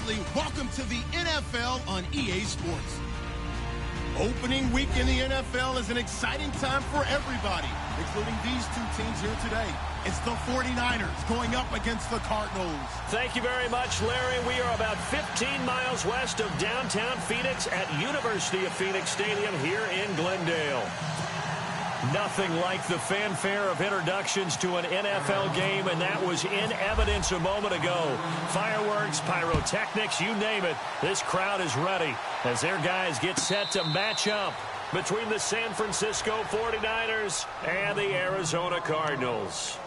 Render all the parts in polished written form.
family, welcome to the NFL on EA Sports. Opening week in the NFL is an exciting time for everybody, including these two teams here today. It's the 49ers going up against the Cardinals. Thank you very much, Larry. We are about 15 miles west of downtown Phoenix at University of Phoenix Stadium here in Glendale. Nothing like the fanfare of introductions to an NFL game, and that was in evidence a moment ago. Fireworks, pyrotechnics, you name it. This crowd is ready as their guys get set to match up between the San Francisco 49ers and the Arizona Cardinals.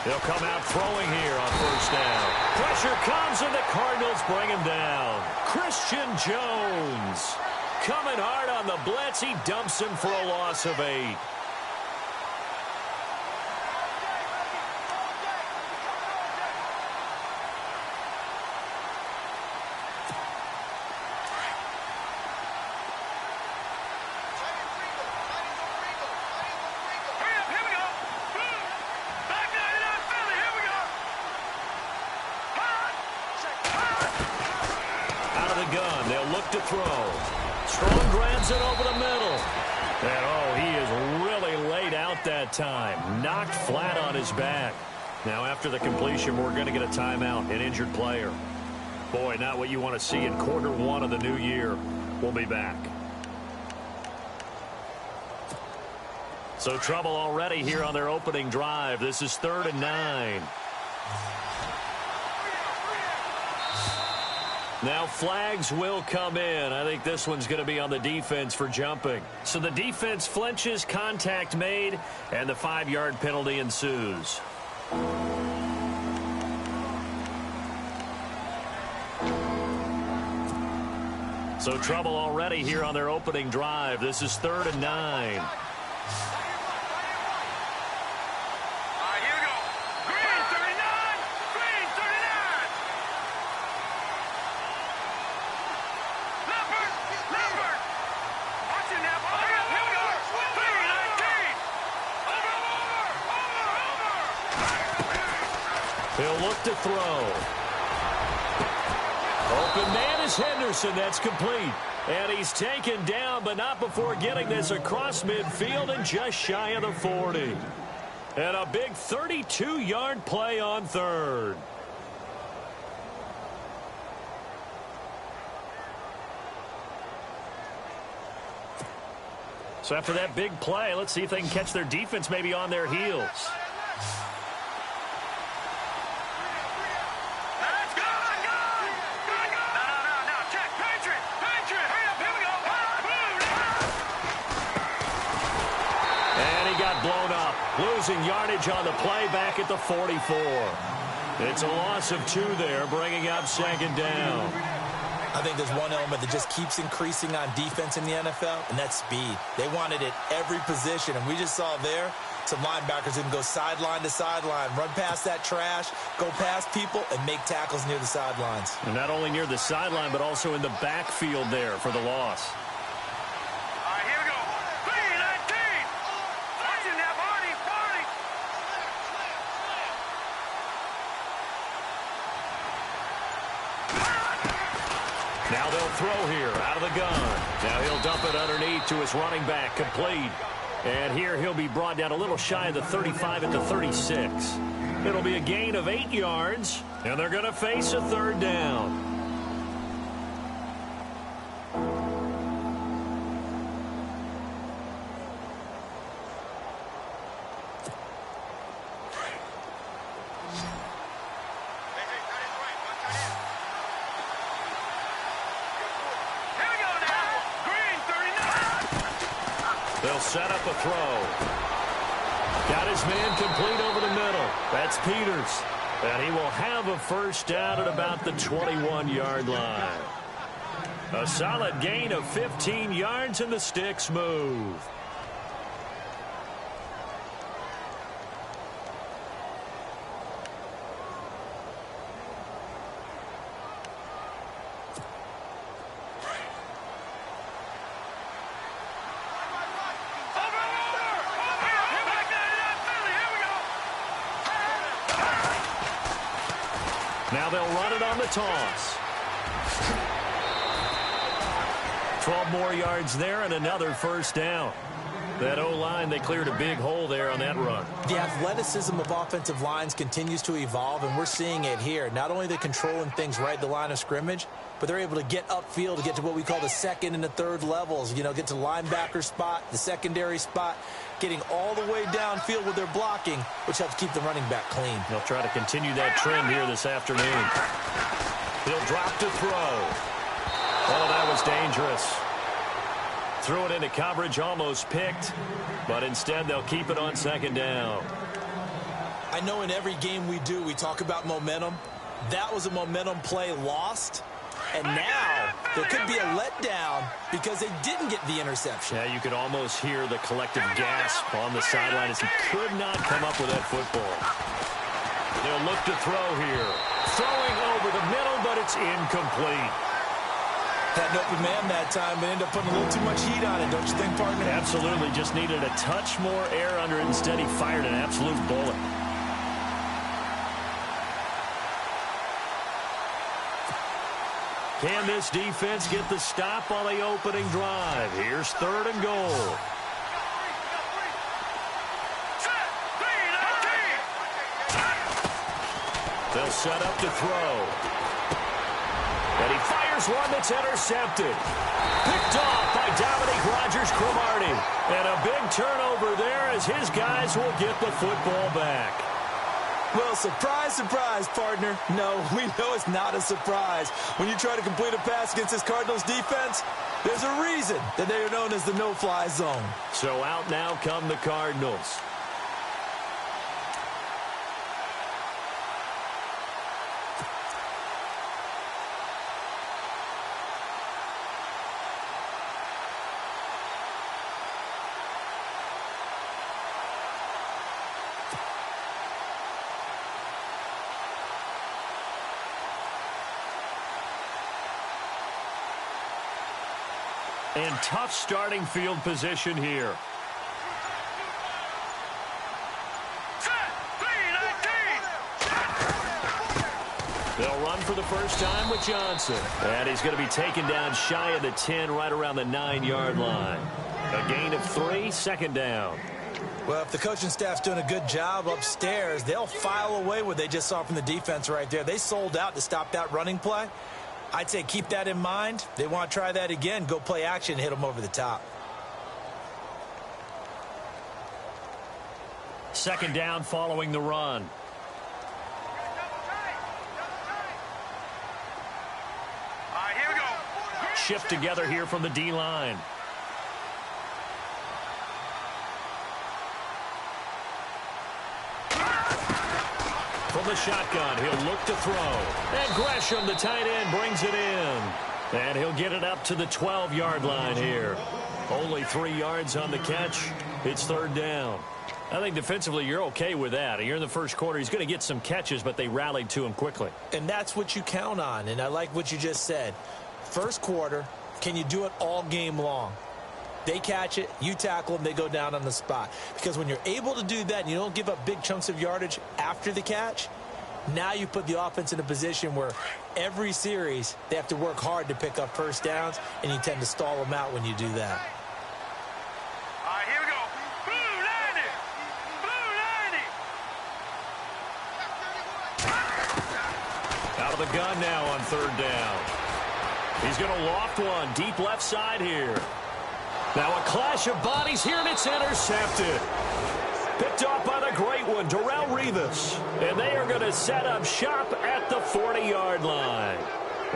They'll come out throwing here on first down. Pressure comes, and the Cardinals bring him down. Christian Jones coming hard on the blitz. He dumps him for a loss of 8. To throw. Strong grabs it over the middle. And, oh, he is really laid out that time. Knocked flat on his back. Now, after the completion, we're going to get a timeout, an injured player. Boy, not what you want to see in quarter one of the new year. We'll be back. So trouble already here on their opening drive. This is 3rd and 9. Now flags will come in. I think this one's going to be on the defense for jumping. So the defense flinches, contact made, and the 5-yard penalty ensues. So trouble already here on their opening drive. This is 3rd and 9. He'll look to throw. Open man is Henderson. That's complete. And he's taken down, but not before getting this across midfield and just shy of the 40. And a big 32-yard play on 3rd. So after that big play, let's see if they can catch their defense maybe on their heels. Blown up, losing yardage on the play back at the 44. It's a loss of 2 there, bringing up 2nd down. I think there's one element that just keeps increasing on defense in the NFL, and that's speed. They want it at every position, and we just saw there some linebackers who can go sideline to sideline, run past that trash, go past people, and make tackles near the sidelines. And not only near the sideline, but also in the backfield there for the loss. Now they'll throw here out of the gun. Now he'll dump it underneath to his running back, complete. And here he'll be brought down a little shy of the 35 at the 36. It'll be a gain of 8 yards, and they're going to face a 3rd down. They'll set up a throw. Got his man complete over the middle. That's Peters. And he will have a first down at about the 21-yard line. A solid gain of 15 yards, and the sticks move. Now they'll run it on the toss. 12 more yards there and another first down. That O-line, they cleared a big hole there on that run. The athleticism of offensive lines continues to evolve, and we're seeing it here. Not only are they controlling things right at the line of scrimmage, but they're able to get upfield to get to what we call the second and the third levels. You know, get to the linebacker spot, the secondary spot, getting all the way downfield with their blocking, which helps keep the running back clean. They'll try to continue that trend here this afternoon. He'll drop to throw. Oh, that was dangerous. Threw it into coverage, almost picked, but instead they'll keep it on second down. I know in every game we do, we talk about momentum. That was a momentum play lost, and now there could be a letdown because they didn't get the interception. Yeah, you could almost hear the collective gasp on the sideline as he could not come up with that football. They'll look to throw here. Throwing over the middle, but it's incomplete. Had an open man that time, but ended up putting a little too much heat on it, don't you think, partner? Absolutely. Just needed a touch more air under it. Instead, he fired an absolute bullet. Can this defense get the stop on the opening drive? Here's 3rd and goal. They'll set up to throw. And he fires one that's intercepted. Picked off by Dominique Rodgers-Cromartie. And a big turnover there as his guys will get the football back. Well, surprise, surprise, partner. No, we know it's not a surprise. When you try to complete a pass against this Cardinals defense, there's a reason that they are known as the no-fly zone. So out now come the Cardinals. And tough starting field position here. They'll run for the first time with Johnson. And he's going to be taken down shy of the 10, right around the 9-yard line. A gain of 3, second down. Well, if the coaching staff's doing a good job upstairs, they'll file away what they just saw from the defense right there. They sold out to stop that running play. I'd say keep that in mind. They want to try that again. Go play action, hit them over the top. Second down following the run. All right, here we go. Shift together here from the D-line. From the shotgun, he'll look to throw. And Gresham, the tight end, brings it in. And he'll get it up to the 12-yard line here. Only 3 yards on the catch. It's 3rd down. I think defensively you're okay with that. Here in the first quarter, he's going to get some catches, but they rallied to him quickly. And that's what you count on, and I like what you just said. First quarter, can you do it all game long? They catch it, you tackle them, they go down on the spot. Because when you're able to do that and you don't give up big chunks of yardage after the catch, now you put the offense in a position where every series they have to work hard to pick up first downs, and you tend to stall them out when you do that. All right, here we go. Blue 90. Out of the gun now on 3rd down. He's going to loft one deep left side here. Now a clash of bodies here, and it's intercepted. Picked off by the great one, Darrelle Revis. And they are going to set up shop at the 40-yard line.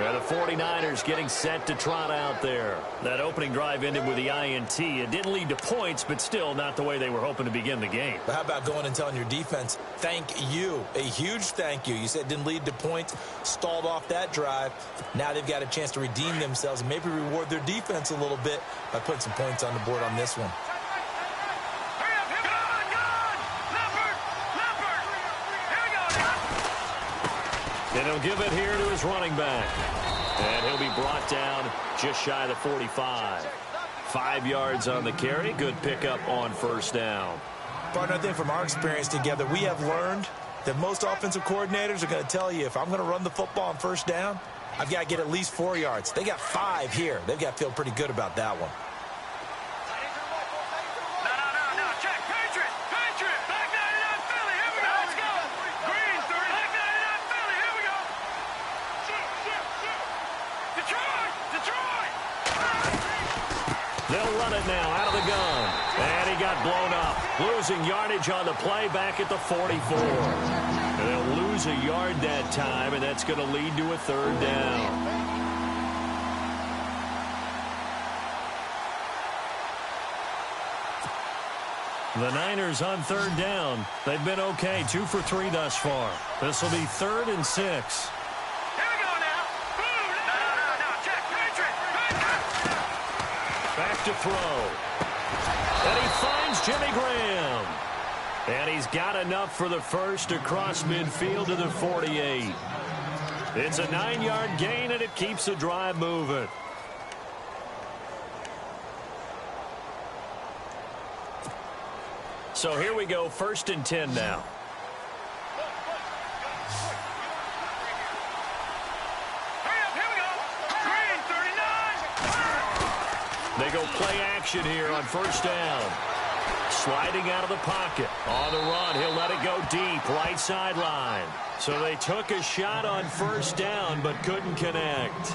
Yeah, the 49ers getting set to trot out there. That opening drive ended with the INT. It didn't lead to points, but still not the way they were hoping to begin the game. But how about going and telling your defense, thank you, a huge thank you. You said it didn't lead to points, stalled off that drive. Now they've got a chance to redeem themselves and maybe reward their defense a little bit by putting some points on the board on this one. And he'll give it here to his running back. And he'll be brought down just shy of the 45. 5 yards on the carry. Good pickup on first down. Partner, I think from our experience together, we have learned that most offensive coordinators are going to tell you, if I'm going to run the football on first down, I've got to get at least 4 yards. They got 5 here. They've got to feel pretty good about that one. They'll run it now out of the gun. And he got blown up. Losing yardage on the play back at the 44. And they'll lose a yard that time, and that's going to lead to a third down. The Niners on third down. They've been okay, 2 for 3 thus far. This will be 3rd and 6. Back to throw. And he finds Jimmy Graham. And he's got enough for the first across midfield to the 48. It's a 9-yard gain, and it keeps the drive moving. So here we go, 1st and 10 now. They go play action here on first down. Sliding out of the pocket. On the run, he'll let it go deep, right sideline. So they took a shot on first down, but couldn't connect.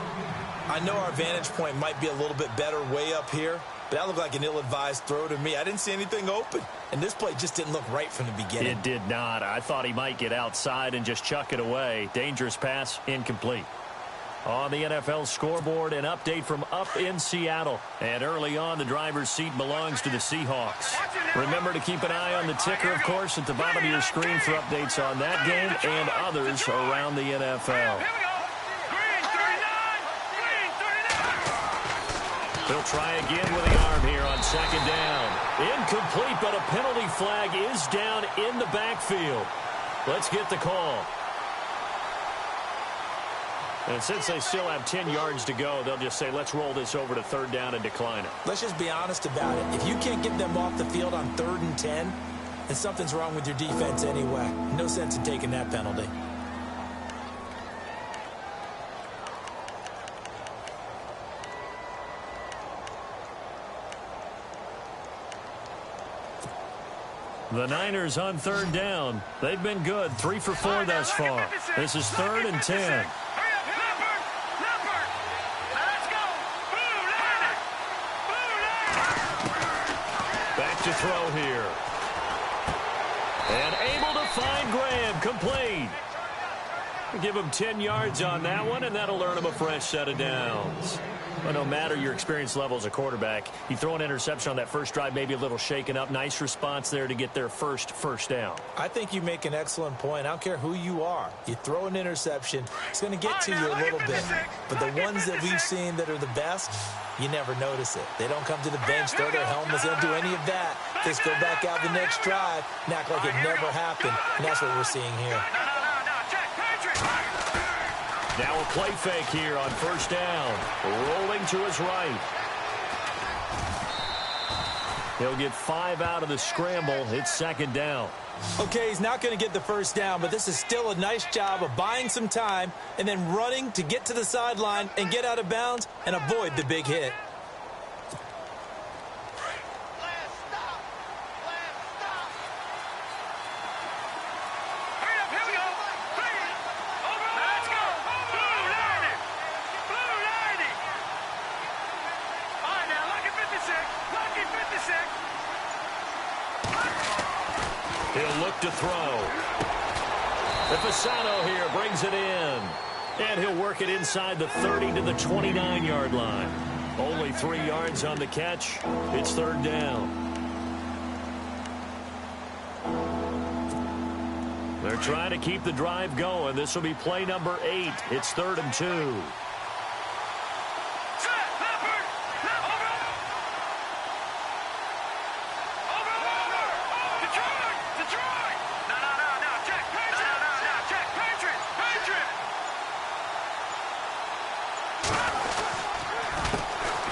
I know our vantage point might be a little bit better way up here, but that looked like an ill-advised throw to me. I didn't see anything open, and this play just didn't look right from the beginning. It did not. I thought he might get outside and just chuck it away. Dangerous pass, incomplete. On the NFL scoreboard, an update from up in Seattle. And early on, the driver's seat belongs to the Seahawks. Remember to keep an eye on the ticker, of course, at the bottom of your screen for updates on that game and others around the NFL. He'll try again with the arm here on 2nd down. Incomplete, but a penalty flag is down in the backfield. Let's get the call. And since they still have 10 yards to go, they'll just say, let's roll this over to 3rd down and decline it. Let's just be honest about it. If you can't get them off the field on 3rd and 10, then something's wrong with your defense anyway. No sense in taking that penalty. The Niners on 3rd down. They've been good, 3 for 4 thus far. This is 3rd and 10. To throw here. And able to find Graham, complete. Give him 10 yards on that one, and that'll earn him a fresh set of downs. But no matter your experience level as a quarterback, you throw an interception on that first drive, maybe a little shaken up. Nice response there to get their first down. I think you make an excellent point. I don't care who you are. You throw an interception, it's going to get to you a little bit. But the ones that we've seen that are the best, you never notice it. They don't come to the bench, throw their helmets, they don't do any of that. Just go back out the next drive and act like it never happened. And that's what we're seeing here. Now a play fake here on first down. Rolling to his right. He'll get 5 out of the scramble. It's 2nd down. Okay, he's not going to get the first down, but this is still a nice job of buying some time and then running to get to the sideline and get out of bounds and avoid the big hit. He'll look to throw. The Fasano here brings it in. And he'll work it inside the 30 to the 29-yard line. Only 3 yards on the catch. It's third down. They're trying to keep the drive going. This will be play number 8. It's 3rd and 2.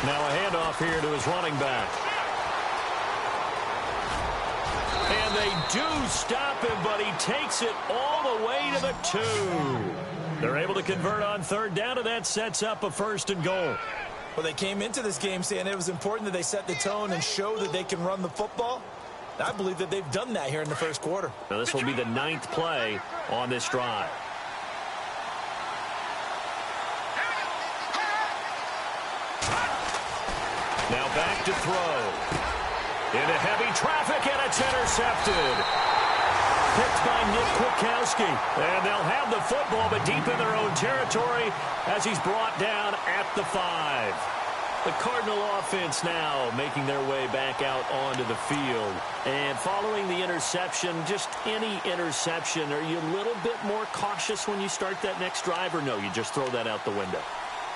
Now a handoff here to his running back. And they do stop him, but he takes it all the way to the 2. They're able to convert on third down, and that sets up a 1st and goal. Well, they came into this game saying it was important that they set the tone and show that they can run the football. I believe that they've done that here in the first quarter. Now this will be the 9th play on this drive. Now back to throw. Into heavy traffic, and it's intercepted. Picked by Nick Kwiatkowski. And they'll have the football, but deep in their own territory as he's brought down at the 5. The Cardinal offense now making their way back out onto the field. And following the interception, just any interception, are you a little bit more cautious when you start that next drive, or no, you just throw that out the window?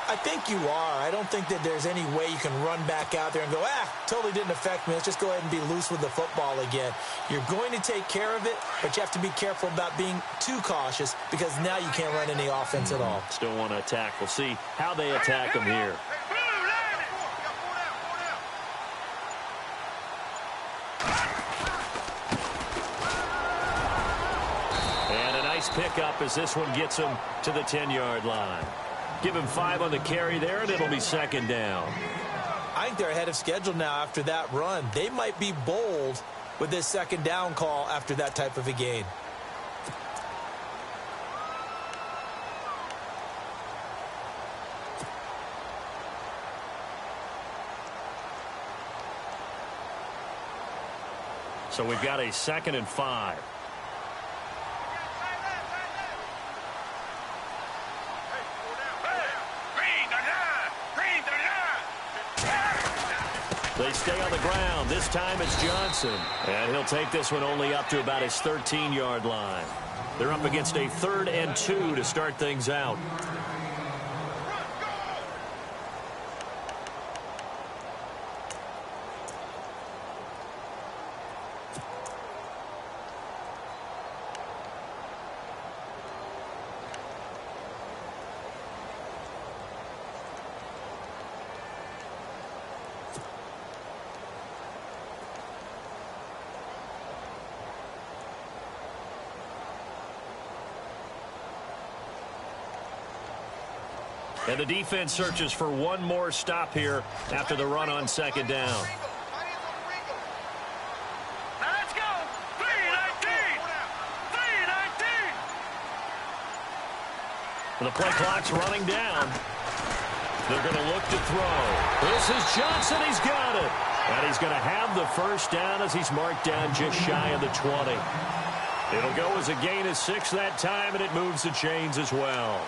I think you are. I don't think that there's any way you can run back out there and go, totally didn't affect me. Let's just go ahead and be loose with the football again. You're going to take care of it, but you have to be careful about being too cautious because now you can't run any offense at all. Still want to attack. We'll see how they attack them here. And a nice pickup as this one gets him to the 10-yard line. Give him 5 on the carry there, and it'll be 2nd down. I think they're ahead of schedule now after that run. They might be bold with this 2nd down call after that type of a gain. So we've got a 2nd and 5. They stay on the ground. This time it's Johnson. And he'll take this one only up to about his 13-yard line. They're up against a 3rd and 2 to start things out. And the defense searches for one more stop here after the run on 2nd down. Let's go! 3-19! 3-19! The play clock's running down. They're going to look to throw. This is Johnson. He's got it. And he's going to have the 1st down as he's marked down just shy of the 20. It'll go as a gain of 6 that time, and it moves the chains as well.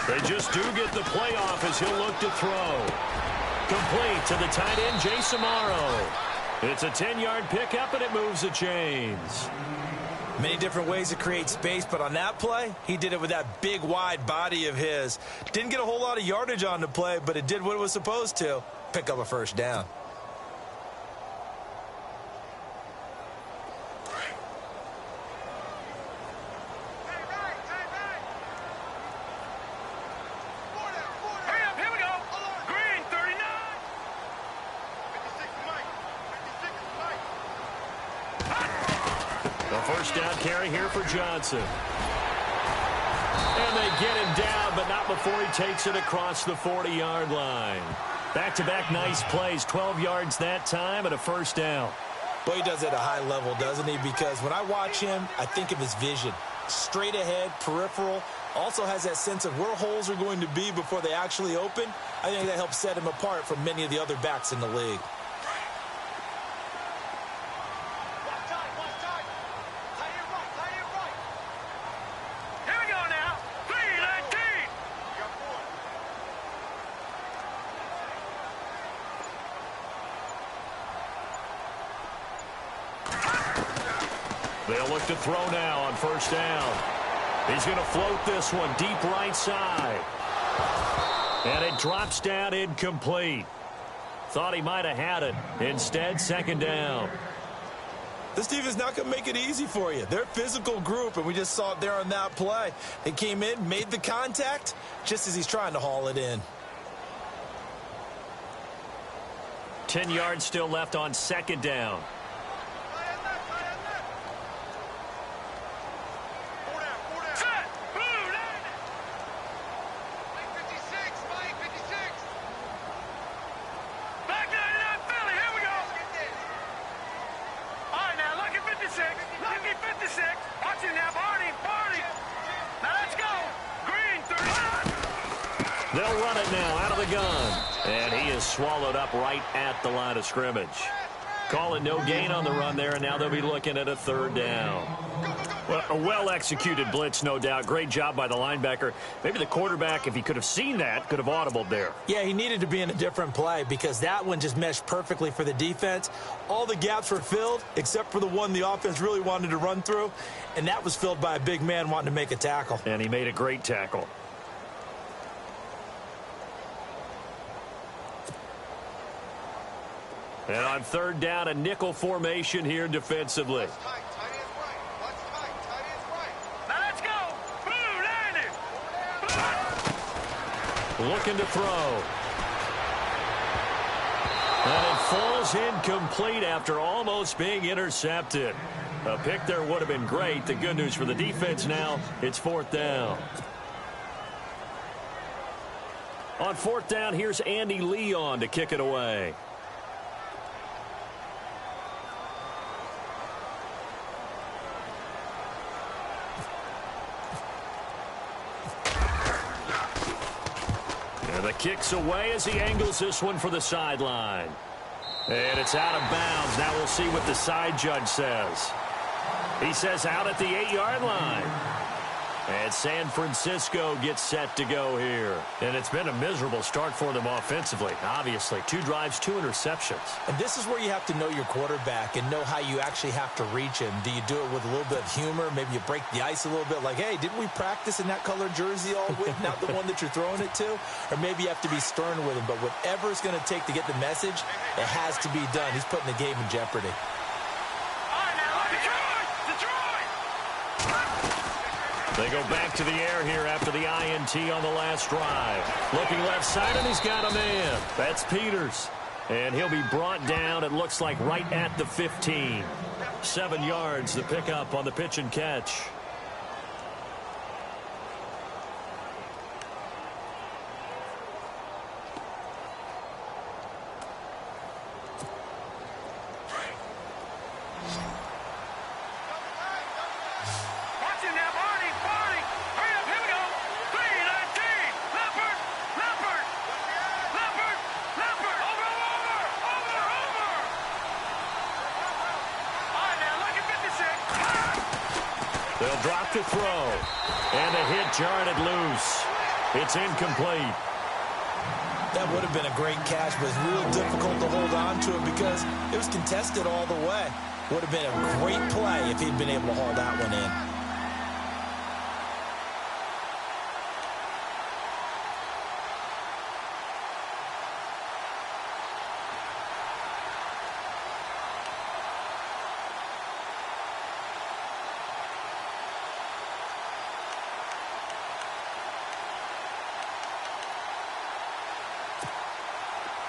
They just do get the playoff as he'll look to throw. Complete to the tight end, Jay Samaro. It's a 10-yard pickup, and it moves the chains. Many different ways to create space, but on that play, he did it with that big, wide body of his. Didn't get a whole lot of yardage on the play, but it did what it was supposed to. Pick up a 1st down. first down carry here for Johnson. And they get him down, but not before he takes it across the 40-yard line. Back-to-back nice plays, 12 yards that time and a first down. Boy, he does it at a high level, doesn't he? Because when I watch him, I think of his vision. Straight ahead, peripheral, also has that sense of where holes are going to be before they actually open. I think that helps set him apart from many of the other backs in the league. They'll look to throw now on first down. He's going to float this one deep right side. And it drops down incomplete. Thought he might have had it. Instead, second down. This team is not going to make it easy for you. They're a physical group, and we just saw it there on that play. They came in, made the contact, just as he's trying to haul it in. 10 yards still left on second down. They'll run it now out of the gun. And he is swallowed up right at the line of scrimmage. Call it no gain on the run there, and now they'll be looking at a third down. Well, a well-executed blitz, no doubt. Great job by the linebacker. Maybe the quarterback, if he could have seen that, could have audibled there. Yeah, he needed to be in a different play because that one just meshed perfectly for the defense. All the gaps were filled except for the one the offense really wanted to run through, and that was filled by a big man wanting to make a tackle. And he made a great tackle. And on third down, a nickel formation here defensively. Looking to throw. And it falls incomplete after almost being intercepted. A pick there would have been great. The good news for the defense now, it's fourth down. On fourth down, here's Andy Leon to kick it away. The kick's away as he angles this one for the sideline. And it's out of bounds. Now we'll see what the side judge says. He says out at the 8-yard line. And San Francisco gets set to go here. And it's been a miserable start for them offensively, obviously. 2 drives, 2 interceptions. And this is where you have to know your quarterback and know how you actually have to reach him. Do you do it with a little bit of humor? Maybe you break the ice a little bit like, hey, didn't we practice in that colored jersey all week? Not the one that you're throwing it to? Or maybe you have to be stern with him. But whatever it's going to take to get the message, it has to be done. He's putting the game in jeopardy. They go back to the air here after the INT on the last drive. Looking left side, and he's got a man. That's Peters. And he'll be brought down, it looks like, right at the 15. 7 yards, the pickup on the pitch and catch. They'll drop to throw. And a hit jarred it loose. It's incomplete. That would have been a great catch, but it's real difficult to hold on to it because it was contested all the way. Would have been a great play if he'd been able to haul that one in.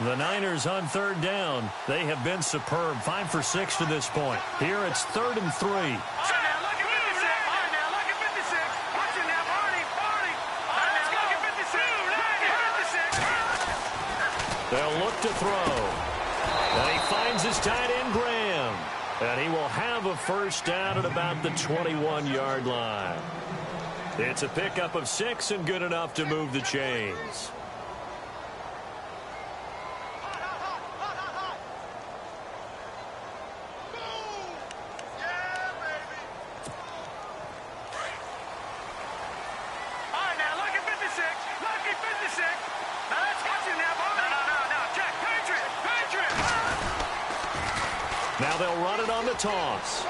The Niners on third down. They have been superb. 5 for 6 to this point. Here it's 3rd and 3. They'll look to throw. And he finds his tight end, Graham. And he will have a first down at about the 21-yard line. It's a pickup of 6 and good enough to move the chains. Now they'll run it on the toss.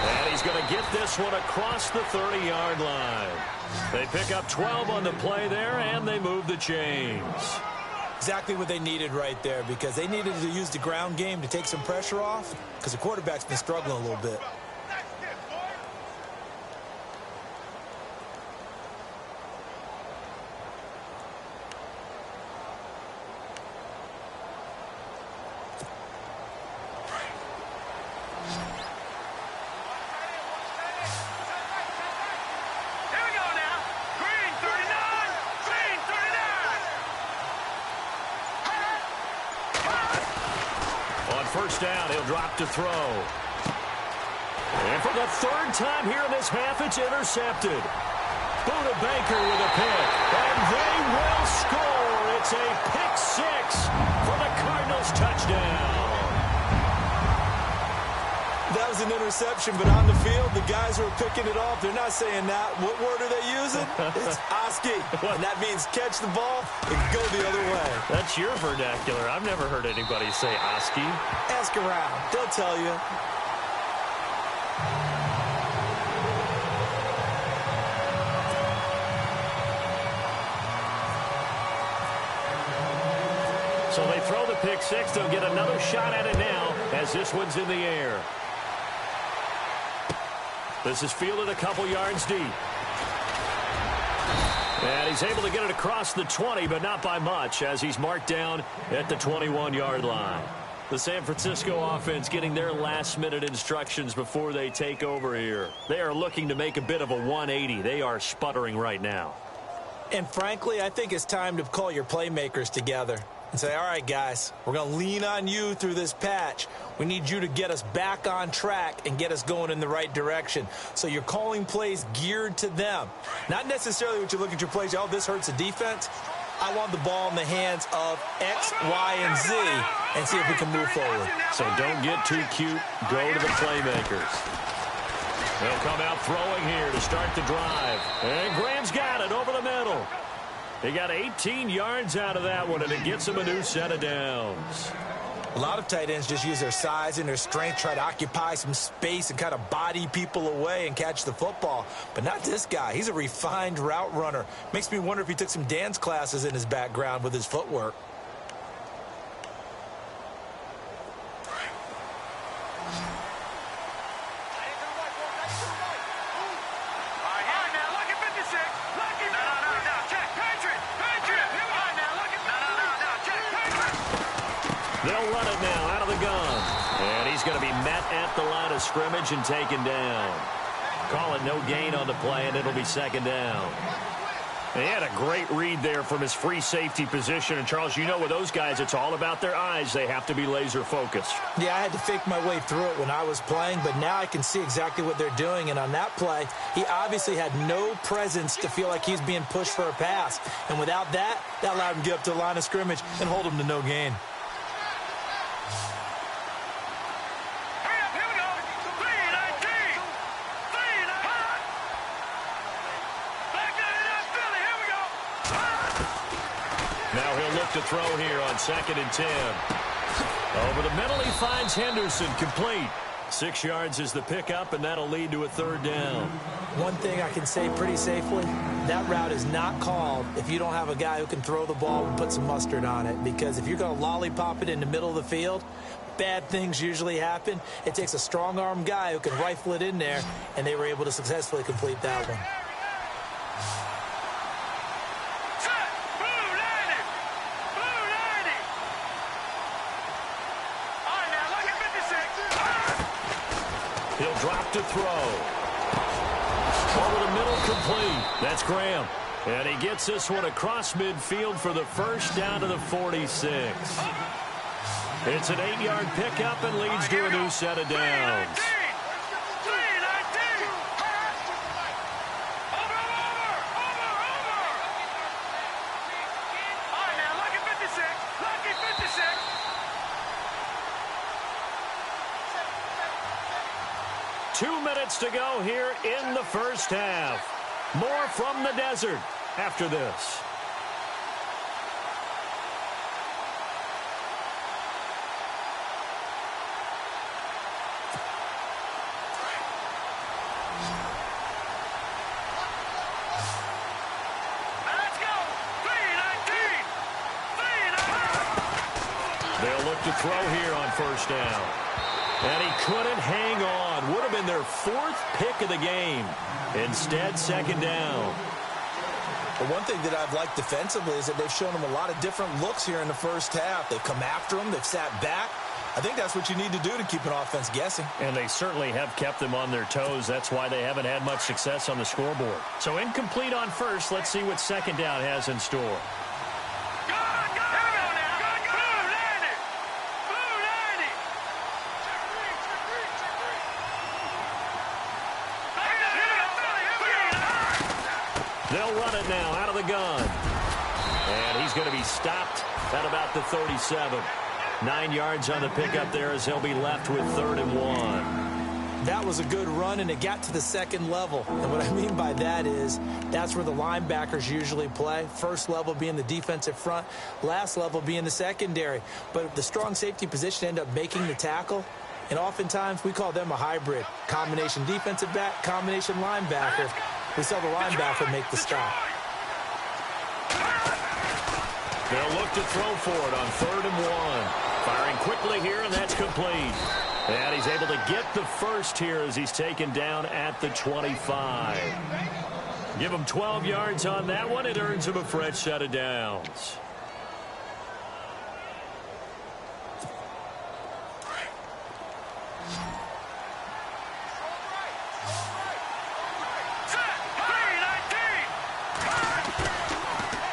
And he's going to get this one across the 30-yard line. They pick up 12 on the play there, and they move the chains. Exactly what they needed right there, because they needed to use the ground game to take some pressure off, because the quarterback's been struggling a little bit. First down, he'll drop to throw. And for the third time here in this half, it's intercepted. Buda Baker with a pick. And they will score. It's a pick 6 for the Cardinals touchdown. That was an interception, but on the field, the guys who are picking it off, they're not saying that. What word are they using? It's Oski. And that means catch the ball and go the other way. That's your vernacular. I've never heard anybody say Oski. Ask around. They'll tell you. So they throw the pick 6. They'll get another shot at it now as this one's in the air. This is fielded a couple yards deep. And he's able to get it across the 20, but not by much, as he's marked down at the 21-yard line. The San Francisco offense getting their last-minute instructions before they take over here. They are looking to make a bit of a 180. They are sputtering right now. And frankly, I think it's time to call your playmakers together and say, all right, guys, we're going to lean on you through this patch. We need you to get us back on track and get us going in the right direction. So you're calling plays geared to them. Not necessarily what you look at your plays, oh, this hurts the defense. I want the ball in the hands of X, Y, and Z and see if we can move forward. So don't get too cute. Go to the playmakers. They'll come out throwing here to start the drive. And Graham's got it over the middle. He got 18 yards out of that one, and it gets him a new set of downs. A lot of tight ends just use their size and their strength, try to occupy some space and kind of body people away and catch the football. But not this guy. He's a refined route runner. Makes me wonder if he took some dance classes in his background with his footwork. They'll run it now out of the gun. And he's going to be met at the line of scrimmage and taken down. Call it no gain on the play, and it'll be second down. And he had a great read there from his free safety position. And, Charles, you know with those guys, it's all about their eyes. They have to be laser focused. Yeah, I had to fake my way through it when I was playing, but now I can see exactly what they're doing. And on that play, he obviously had no presence to feel like he's being pushed for a pass. And without that, that allowed him to get up to the line of scrimmage and hold him to no gain. Now he'll look to throw here on 2nd and 10. Over the middle, he finds Henderson, complete. 6 yards is the pickup, and that'll lead to a third down. One thing I can say pretty safely, that route is not called if you don't have a guy who can throw the ball and put some mustard on it. Because if you're going to lollipop it in the middle of the field, bad things usually happen. It takes a strong-arm guy who can rifle it in there, and they were able to successfully complete that one. He'll drop to throw. Over the middle, complete. That's Graham. And he gets this one across midfield for the first down to the 46. It's an 8-yard pickup and leads to a new set of downs. To go here in the first half. More from the desert after this. Let's go. 3-19. They'll look to throw here on first down. And he couldn't hang on. Would have been their 4th pick of the game. Instead, second down. But one thing that I've liked defensively is that they've shown them a lot of different looks here in the first half. They've come after them. They've sat back. I think that's what you need to do to keep an offense guessing. And they certainly have kept them on their toes. That's why they haven't had much success on the scoreboard. So incomplete on first. Let's see what second down has in store. They'll run it now out of the gun. And he's going to be stopped at about the 37. 9 yards on the pickup there as he'll be left with 3rd and 1. That was a good run, and it got to the second level. And what I mean by that is that's where the linebackers usually play. First level being the defensive front, last level being the secondary. But the strong safety position ended up making the tackle. And oftentimes we call them a hybrid. Combination defensive back, combination linebacker. We saw the linebacker make the stop. They'll look to throw for it on 3rd and 1. Firing quickly here, and that's complete. And he's able to get the first here as he's taken down at the 25. Give him 12 yards on that one. It earns him a fresh set of downs.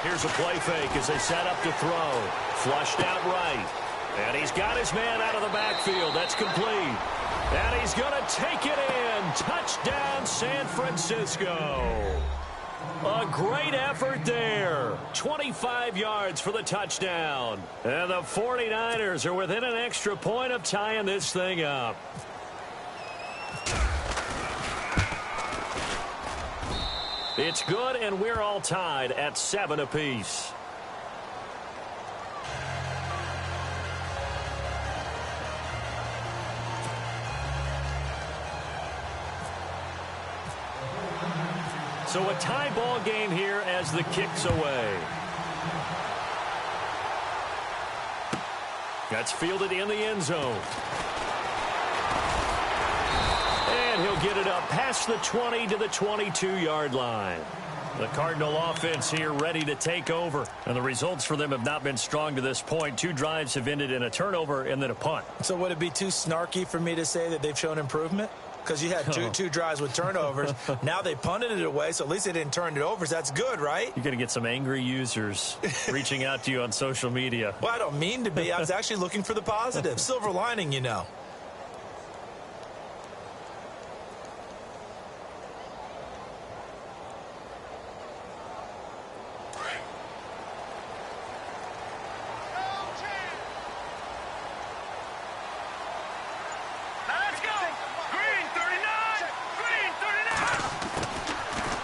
Here's a play fake as they set up to throw. Flushed out right. And he's got his man out of the backfield. That's complete. And he's going to take it in. Touchdown, San Francisco. A great effort there. 25 yards for the touchdown. And the 49ers are within an extra point of tying this thing up. It's good, and we're all tied at 7 apiece. So a tie ball game here as the kick's away. That's fielded in the end zone. And he'll get it up past the 20 to the 22-yard line. The Cardinal offense here ready to take over. And the results for them have not been strong to this point. 2 drives have ended in a turnover and then a punt. So would it be too snarky for me to say that they've shown improvement? Because you had two drives with turnovers. Now they punted it away, so at least they didn't turn it over. So that's good, right? You're going to get some angry users reaching out to you on social media. Well, I don't mean to be. I was actually looking for the positive. Silver lining, you know.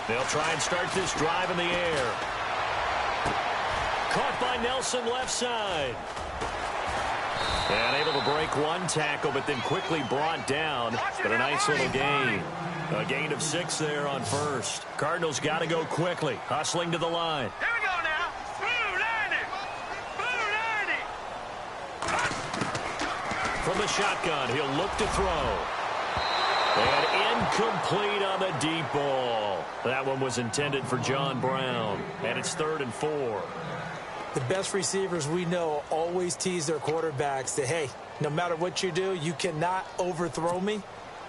They'll try and start this drive in the air. Caught by Nelson left side. And able to break one tackle, but then quickly brought down. But a nice little gain. A gain of 6 there on first. Cardinals got to go quickly. Hustling to the line. Here we go now. Blue 90. From the shotgun, he'll look to throw. And incomplete on the deep ball. That one was intended for John Brown. And it's 3rd and 4. The best receivers we know always tease their quarterbacks that, hey, no matter what you do, you cannot overthrow me.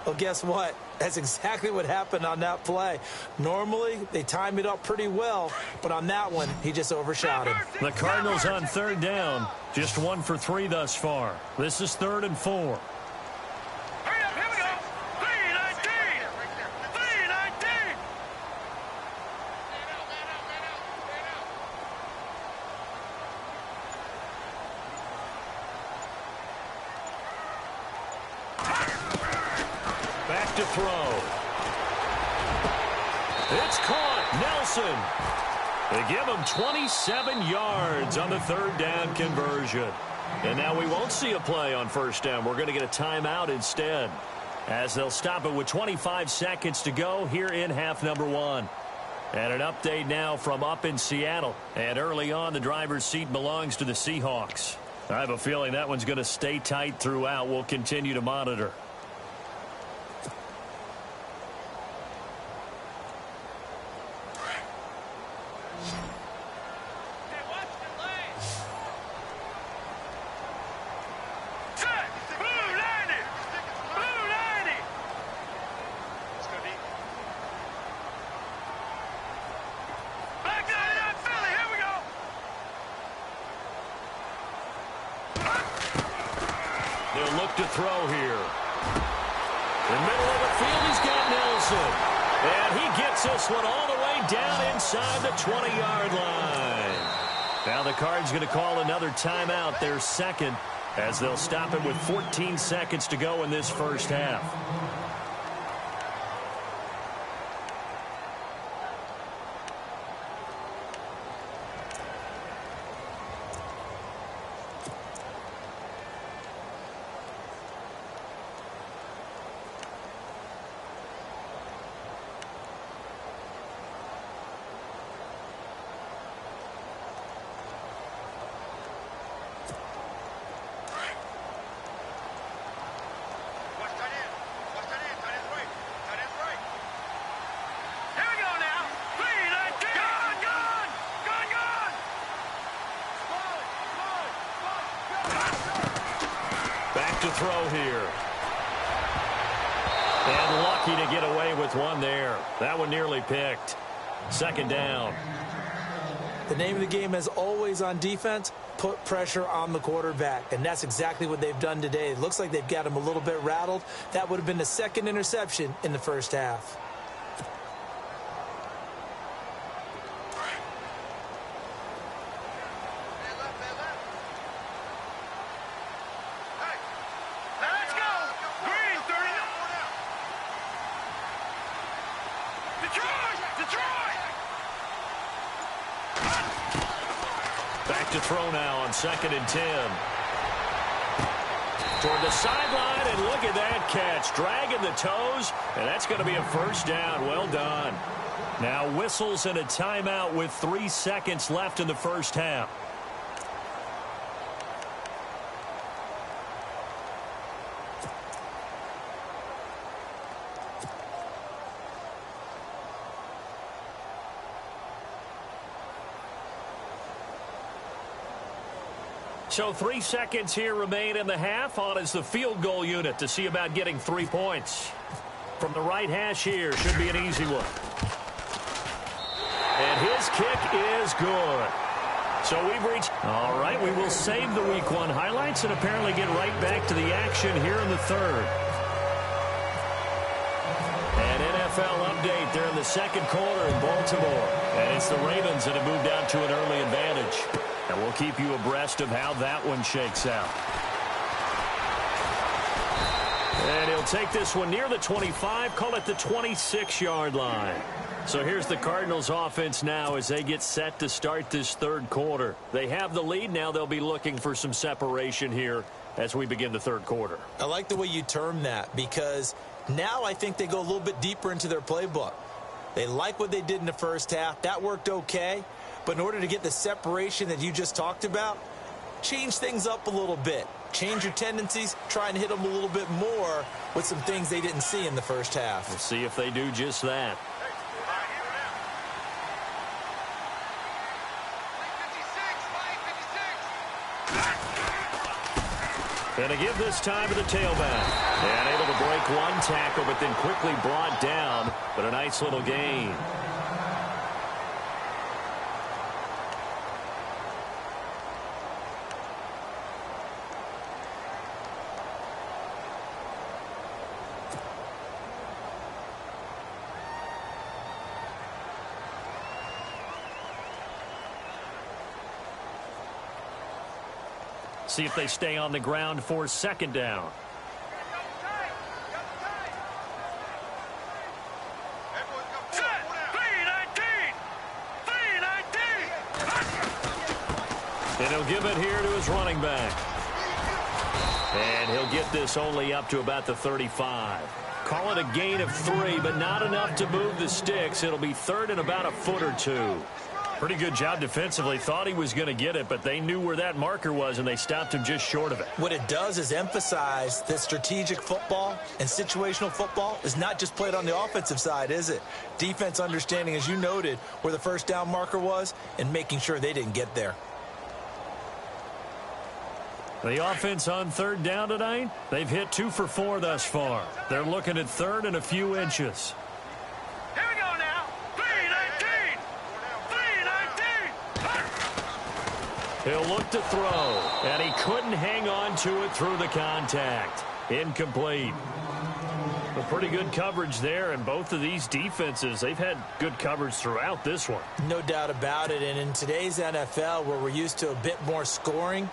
Well, guess what? That's exactly what happened on that play. Normally, they time it up pretty well, but on that one, he just overshot him. The Cardinals on third down, just 1 for 3 thus far. This is 3rd and 4. Hurry up, here we go. 3-19. 3-19. Back to throw. It's caught. Nelson. They give him 27 yards on the 3rd down conversion. And now we won't see a play on 1st down. We're going to get a timeout instead, as they'll stop it with 25 seconds to go here in half number 1. And an update now from up in Seattle. And early on, the driver's seat belongs to the Seahawks. I have a feeling that one's going to stay tight throughout. We'll continue to monitor. They'll look to throw here. In the middle of the field, he's got Nelson. And he gets this one all the way down inside the 20-yard line. Now the Cards going to call another timeout, their second, as they'll stop it with 14 seconds to go in this first half. To throw here. And lucky to get away with one there. That one nearly picked. 2nd down. The name of the game, as always on defense, put pressure on the quarterback. And that's exactly what they've done today. It looks like they've got him a little bit rattled. That would have been the 2nd interception in the first half. Back to throw now on 2nd and 10. Toward the sideline, and look at that catch. Dragging the toes, and that's going to be a 1st down. Well done. Now whistles and a timeout with 3 seconds left in the first half. So 3 seconds here remain in the half. On is the field goal unit to see about getting 3 points. From the right hash here, should be an easy one. And his kick is good. So we've reached... All right, we will save the Week 1 highlights and apparently get right back to the action here in the 3rd. An NFL update there in the 2nd quarter in Baltimore. And it's the Ravens that have moved out to an early advantage. And we'll keep you abreast of how that one shakes out. And he'll take this one near the 25, call it the 26-yard line. So here's the Cardinals offense now as they get set to start this 3rd quarter. They have the lead. Now they'll be looking for some separation here as we begin the 3rd quarter. I like the way you term that, because now I think they go a little bit deeper into their playbook. They like what they did in the first half. That worked okay. But in order to get the separation that you just talked about, change things up a little bit. Change your tendencies, try and hit them a little bit more with some things they didn't see in the first half. We'll see if they do just that. And to give this time to the tailback. And able to break one tackle, but then quickly brought down. But a nice little gain. See if they stay on the ground for second down. And he'll give it here to his running back. And he'll get this only up to about the 35. Call it a gain of 3, but not enough to move the sticks. It'll be third and about a foot or two. Pretty good job defensively. Thought he was going to get it, but they knew where that marker was, and they stopped him just short of it. What it does is emphasize that strategic football and situational football is not just played on the offensive side, is it? Defense understanding, as you noted, where the first down marker was and making sure they didn't get there. The offense on third down tonight, they've hit 2 for 4 thus far. They're looking at third and a few inches. Here we go now. 3-19. 3-19. He'll look to throw, and he couldn't hang on to it through the contact. Incomplete. But pretty good coverage there, and both of these defenses, they've had good coverage throughout this one. No doubt about it, and in today's NFL, where we're used to a bit more scoring,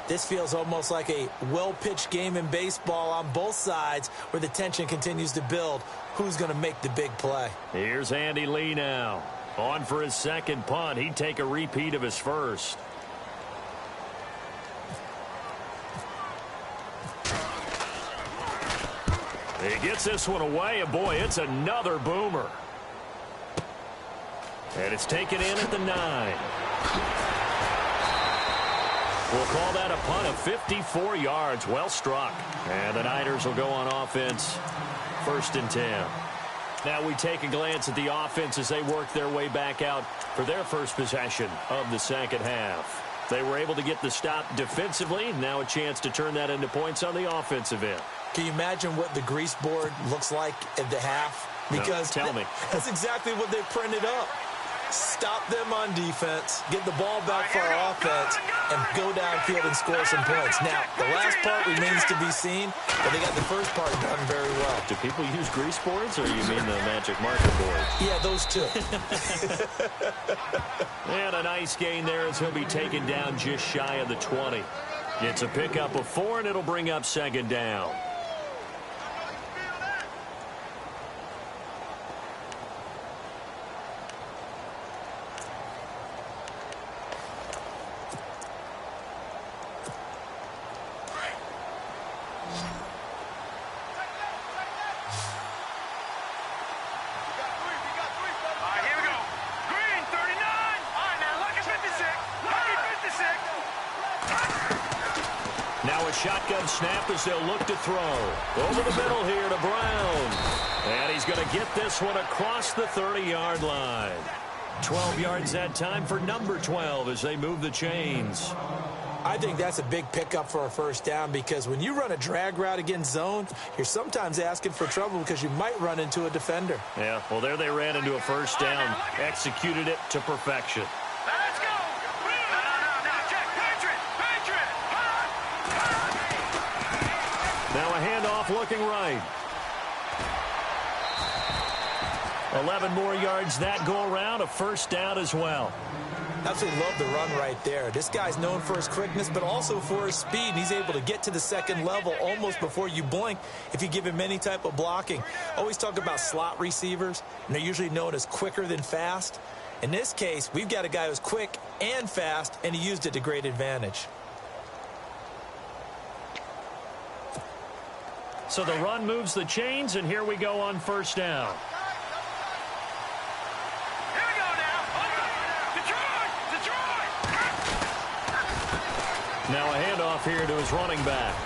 this feels almost like a well-pitched game in baseball on both sides where the tension continues to build. Who's going to make the big play? Here's Andy Lee now. On for his second punt. He'd take a repeat of his first. He gets this one away, and boy, it's another boomer. And it's taken in at the 9. We'll call that a punt of 54 yards. Well struck. And the Niners will go on offense. 1st and 10. Now we take a glance at the offense as they work their way back out for their first possession of the second half. They were able to get the stop defensively. Now a chance to turn that into points on the offensive end. Can you imagine what the grease board looks like at the half? Because no, tell me. That's exactly what they printed up. Stop them on defense, get the ball back for our offense, and go downfield and score some points. Now, the last part remains to be seen, but they got the first part done very well. Do people use grease boards, or you mean the magic marker board? Yeah, those two. And a nice gain there as he'll be taken down just shy of the 20. It's a pickup of 4, and it'll bring up second down. Shotgun snap as they'll look to throw. Over the middle here to Brown. And he's going to get this one across the 30-yard line. 12 yards that time for number 12 as they move the chains. I think that's a big pickup for a first down because when you run a drag route against zone, you're sometimes asking for trouble because you might run into a defender. Yeah, well, there they ran into a first down. Executed it to perfection. Now a handoff looking right. 11 more yards that go around. A first down as well. Absolutely love the run right there. This guy's known for his quickness, but also for his speed. He's able to get to the second level almost before you blink if you give him any type of blocking. Always talk about slot receivers, and they're usually known as quicker than fast. In this case, we've got a guy who's quick and fast, and he used it to great advantage. So the run moves the chains, and here we go on first down. Here we go now. Detroit! Now a handoff here to his running back.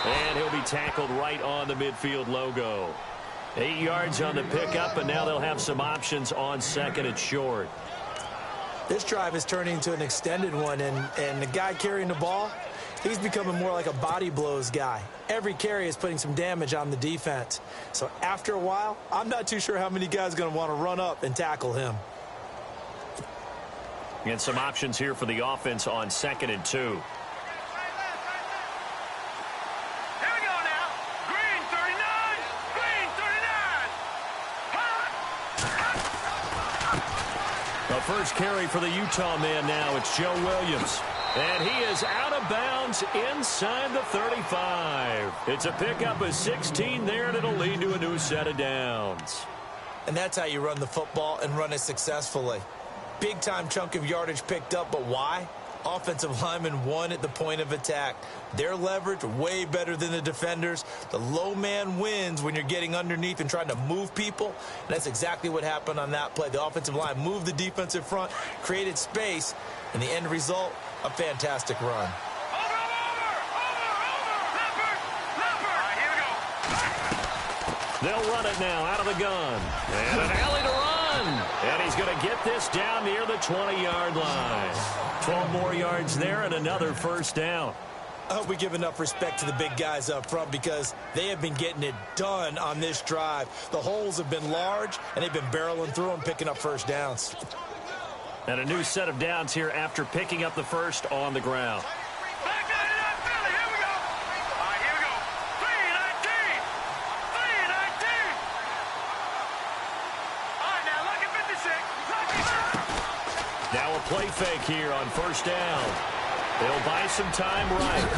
And he'll be tackled right on the midfield logo. 8 yards on the pickup, and now they'll have some options on second and short. This drive is turning into an extended one, and the guy carrying the ball, He's becoming more like a body blows guy. Every carry is putting some damage on the defense. So after a while, I'm not too sure how many guys are going to want to run up and tackle him. And some options here for the offense on 2nd and 2. Here we go now. Green 39. Green 39. The first carry for the Utah man now. It's Joe Williams. And he is out of bounds inside the 35. It's a pickup of 16 there, and it'll lead to a new set of downs. And that's how you run the football and run it successfully. Big-time chunk of yardage picked up, but why? Offensive linemen won at the point of attack. Their leverage way better than the defenders. The low man wins when you're getting underneath and trying to move people. And that's exactly what happened on that play. The offensive line moved the defensive front, created space, and the end result, a fantastic run. They'll run it now out of the gun. And an alley to run. And he's going to get this down near the 20-yard line. 12 more yards there and another first down. I hope we give enough respect to the big guys up front because they have been getting it done on this drive. The holes have been large, and they've been barreling through them, picking up first downs. And a new set of downs here after picking up the first on the ground. Now a play fake here on first down. They'll buy some time right.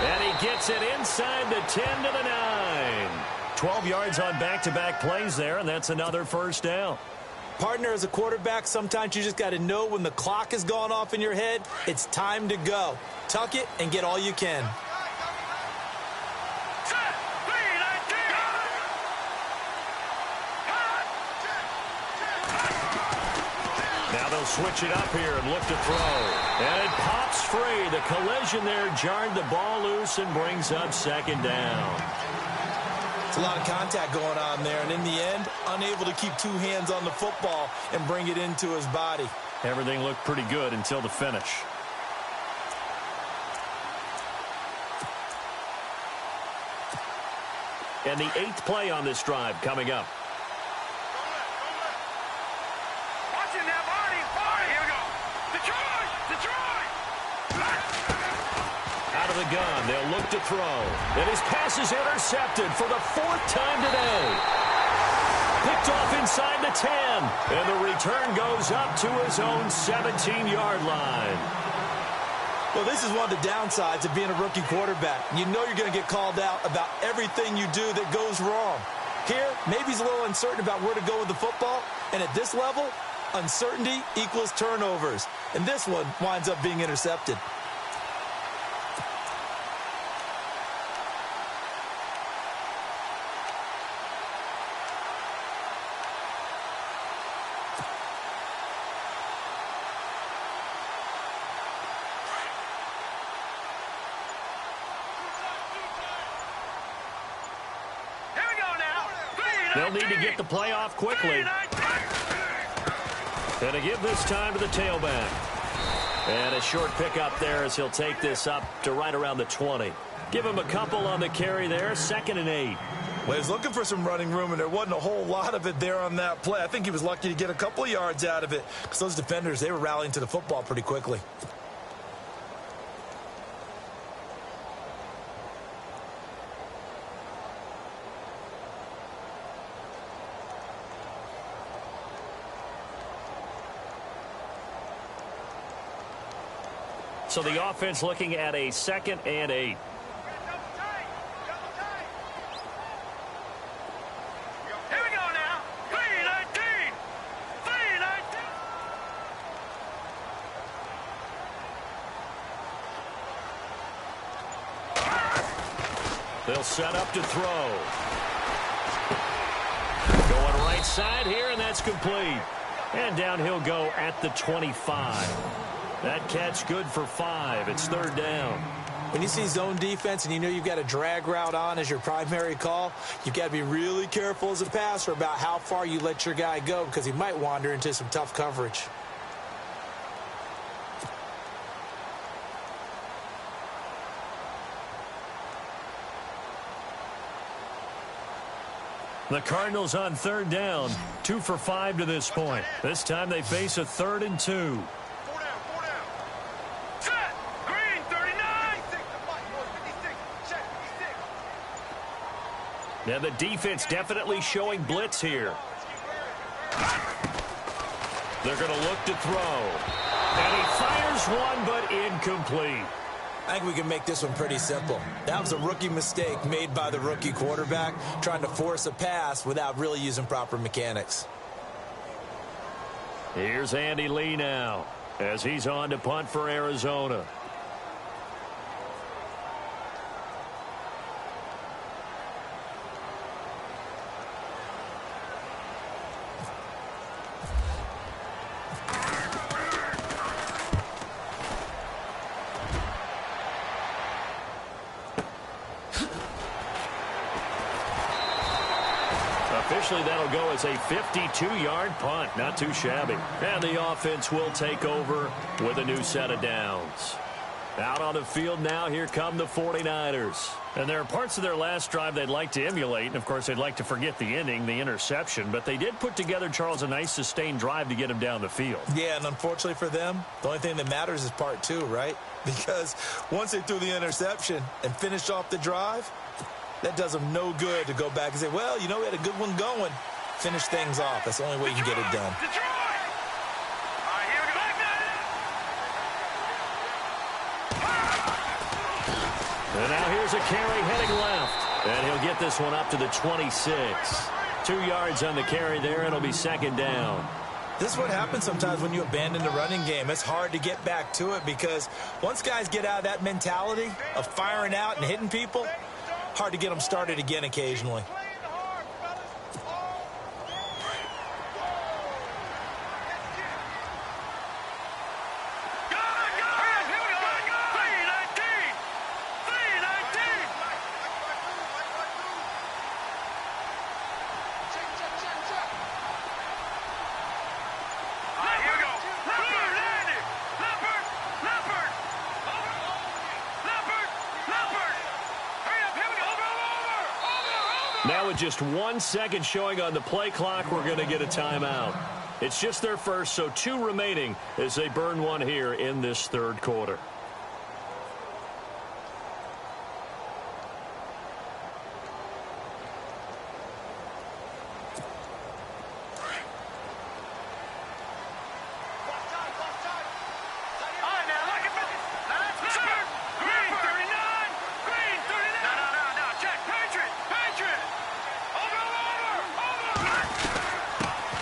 And he gets it inside the 10 to the 9. 12 yards on back-to-back plays there, and that's another first down. Partner, as a quarterback, sometimes you just got to know when the clock has gone off in your head, it's time to go. Tuck it and get all you can. Now they'll switch it up here and look to throw. And it pops free. The collision there jarred the ball loose and brings up second down. It's a lot of contact going on there, and in the end, unable to keep two hands on the football and bring it into his body. Everything looked pretty good until the finish. And the 8th play on this drive coming up. Watching that body. All right, here we go. Detroit! Detroit! Out of the gun, they'll look to throw. And his pass is intercepted for the 4th time today. Picked off inside the 10. And the return goes up to his own 17-yard line. Well, this is one of the downsides of being a rookie quarterback. You know you're going to get called out about everything you do that goes wrong. Here, maybe he's a little uncertain about where to go with the football. And at this level, uncertainty equals turnovers. And this one winds up being intercepted. They'll need to get the play off quickly. And to give this time to the tailback. And a short pickup there as he'll take this up to right around the 20. Give him a couple on the carry there. 2nd and 8. Well, he was looking for some running room, and there wasn't a whole lot of it there on that play. I think he was lucky to get a couple of yards out of it because those defenders, they were rallying to the football pretty quickly. So the offense looking at a 2nd and 8. Here we go now. 3-19. 3-19. They'll set up to throw. Going right side here, and that's complete. And down he'll go at the 25. That catch good for 5. It's 3rd down. When you see zone defense and you know you've got a drag route on as your primary call, you've got to be really careful as a passer about how far you let your guy go because he might wander into some tough coverage. The Cardinals on third down, 2 for 5 to this point. This time they face a 3rd and 2. Now the defense definitely showing blitz here. They're going to look to throw. And he fires one, but incomplete. I think we can make this one pretty simple. That was a rookie mistake made by the rookie quarterback, trying to force a pass without really using proper mechanics. Here's Andy Lee now, as he's on to punt for Arizona. Officially, that'll go as a 52-yard punt. Not too shabby. And the offense will take over with a new set of downs. Out on the field now, here come the 49ers. And there are parts of their last drive they'd like to emulate. And, of course, they'd like to forget the inning, the interception. But they did put together, Charles, a nice sustained drive to get him down the field. Yeah, and unfortunately for them, the only thing that matters is part 2, right? Because once they threw the interception and finished off the drive, that does them no good to go back and say, well, you know, we had a good one going. Finish things off. That's the only way you can get it done. And now here's a carry heading left. And he'll get this one up to the 26. 2 yards on the carry there. It'll be 2nd down. This is what happens sometimes when you abandon the running game. It's hard to get back to it because once guys get out of that mentality of firing out and hitting people, hard to get them started again occasionally. Now with just 1 second showing on the play clock, we're going to get a timeout. It's just their first, so 2 remaining as they burn one here in this 3rd quarter.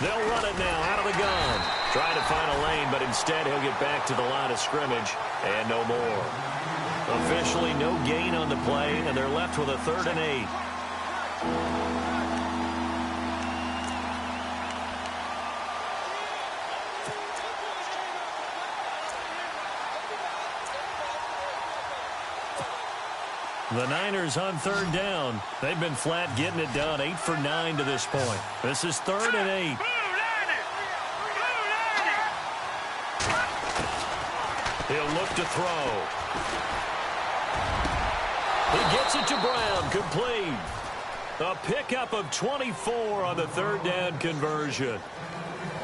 They'll run it now out of the gun. Trying to find a lane, but instead he'll get back to the line of scrimmage and no more. Officially no gain on the play, and they're left with a 3rd and 8. The Niners on 3rd down. They've been flat getting it done. 8 for 9 to this point. This is 3rd and 8. He'll look to throw. He gets it to Brown. Complete. A pickup of 24 on the 3rd down conversion.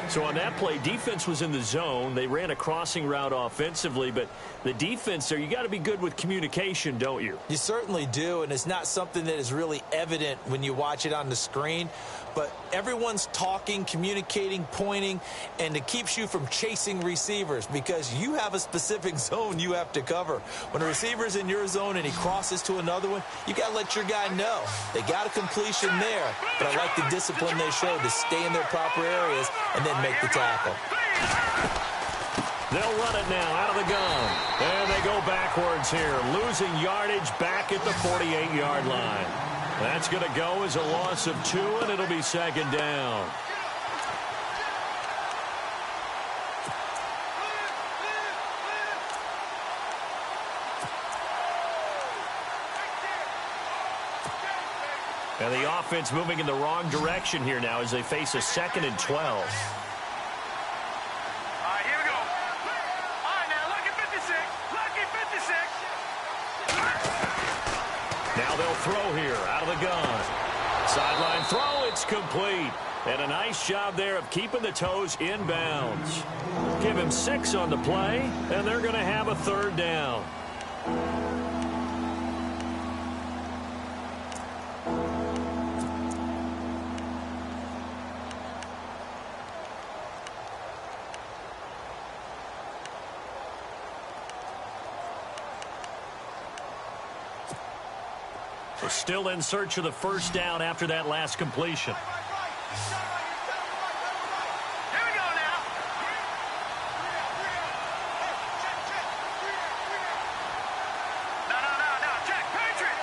So on that play, defense was in the zone. They ran a crossing route offensively, but the defense there, you got to be good with communication, don't you? You certainly do, and it's not something that is really evident when you watch it on the screen. But everyone's talking, communicating, pointing, and it keeps you from chasing receivers because you have a specific zone you have to cover. When a receiver's in your zone and he crosses to another one, you got to let your guy know. They got a completion there, but I like the discipline they showed to stay in their proper areas and then make the tackle. They'll run it now out of the gun. And they go backwards here, losing yardage back at the 48-yard line. That's going to go as a loss of 2, and it'll be 2nd down. And the offense moving in the wrong direction here now as they face a 2nd and 12. Now they'll throw here out of the gun. Sideline throw, it's complete. And a nice job there of keeping the toes in bounds. Give him 6 on the play, and they're going to have a third down. We're still in search of the first down after that last completion. Here we go now. No. Check. Patriot.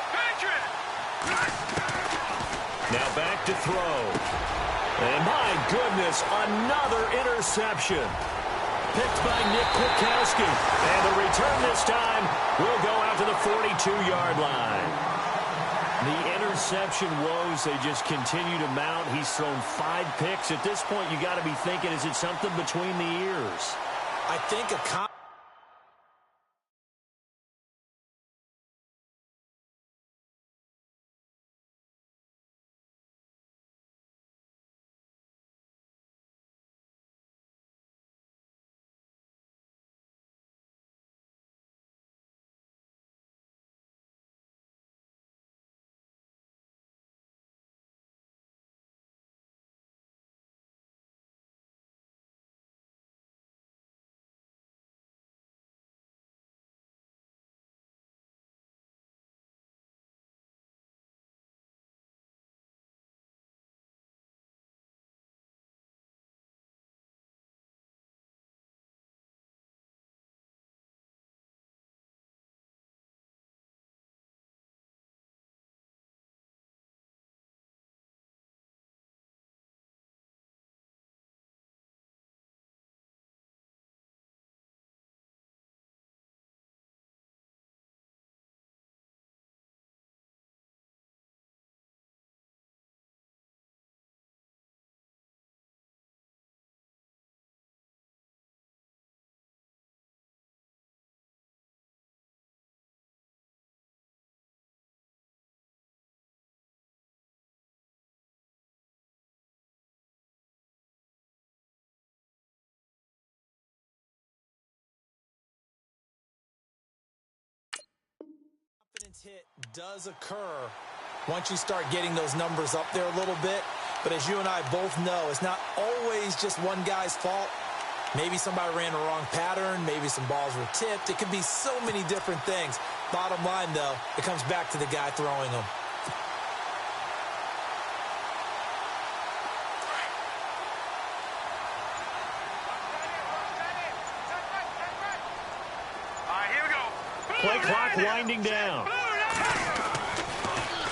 Now back to throw. And my goodness, another interception. Picked by Nick Kwiatkowski. And the return this time will go out to the 42-yard line. The interception woes, they just continue to mount. He's thrown 5 picks. At this point, you got to be thinking, is it something between the ears? I think confidence hit does occur once you start getting those numbers up there a little bit. But as you and I both know, it's not always just one guy's fault. Maybe somebody ran the wrong pattern. Maybe some balls were tipped. It could be so many different things. Bottom line, though, it comes back to the guy throwing them. Play clock winding down.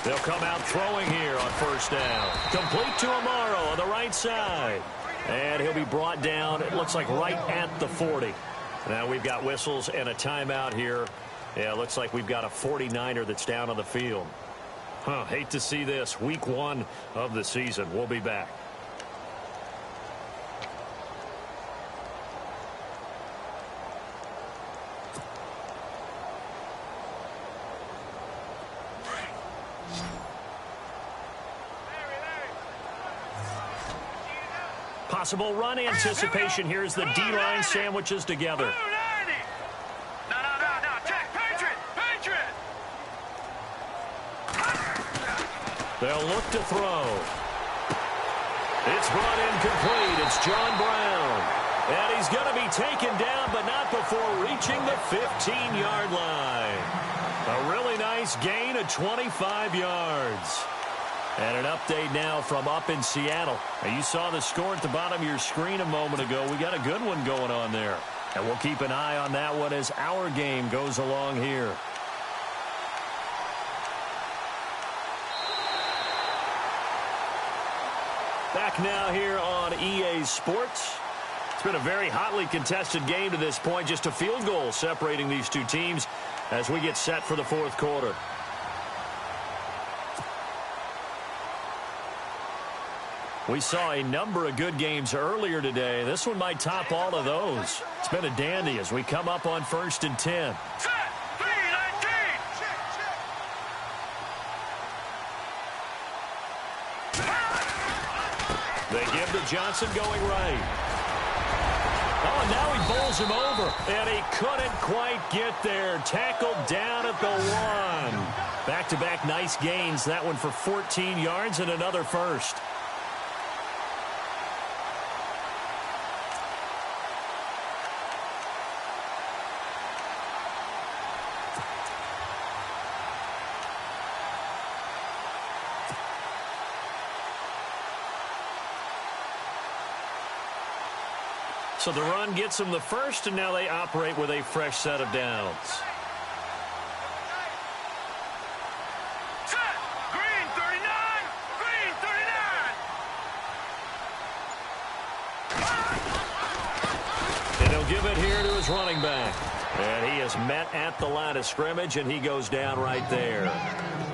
They'll come out throwing here on first down. Complete to Amaro on the right side. And he'll be brought down, it looks like right at the 40. Now we've got whistles and a timeout here. Yeah, it looks like we've got a 49er that's down on the field. Hate to see this. Week 1 of the season. We'll be back. Possible run anticipation here as the D-line sandwiches together. No. Check. Patriot. They'll look to throw. It's brought in complete. It's John Brown. And he's going to be taken down, but not before reaching the 15-yard line. A really nice gain of 25 yards. And an update now from up in Seattle. Now, you saw the score at the bottom of your screen a moment ago. We got a good one going on there. And we'll keep an eye on that one as our game goes along here. Back now here on EA Sports. It's been a very hotly contested game to this point. Just a field goal separating these two teams as we get set for the fourth quarter. We saw a number of good games earlier today. This one might top all of those. It's been a dandy as we come up on 1st and 10. They give to Johnson going right. Oh, and now he bowls him over, and he couldn't quite get there. Tackled down at the 1. Back-to-back nice gains. That one for 14 yards and another first. So the run gets them the first, and now they operate with a fresh set of downs. Set. Green 39. Green 39. And he'll give it here to his running back. And he is met at the line of scrimmage, and he goes down right there.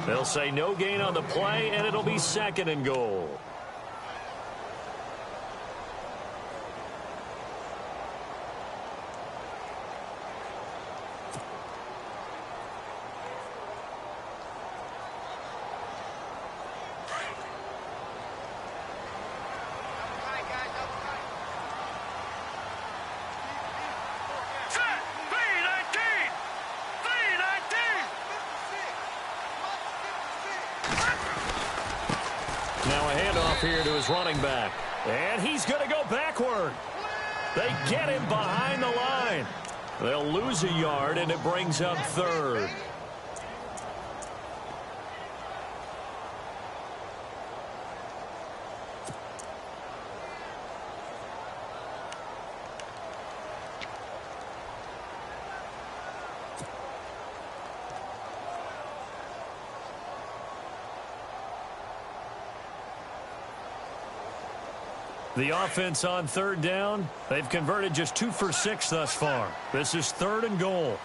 They'll say no gain on the play, and it'll be 2nd and goal. Now a handoff here to his running back. And he's going to go backward. They get him behind the line. They'll lose a yard, and it brings up 3rd. The offense on 3rd down, they've converted just 2 for 6 thus far. This is 3rd and goal. All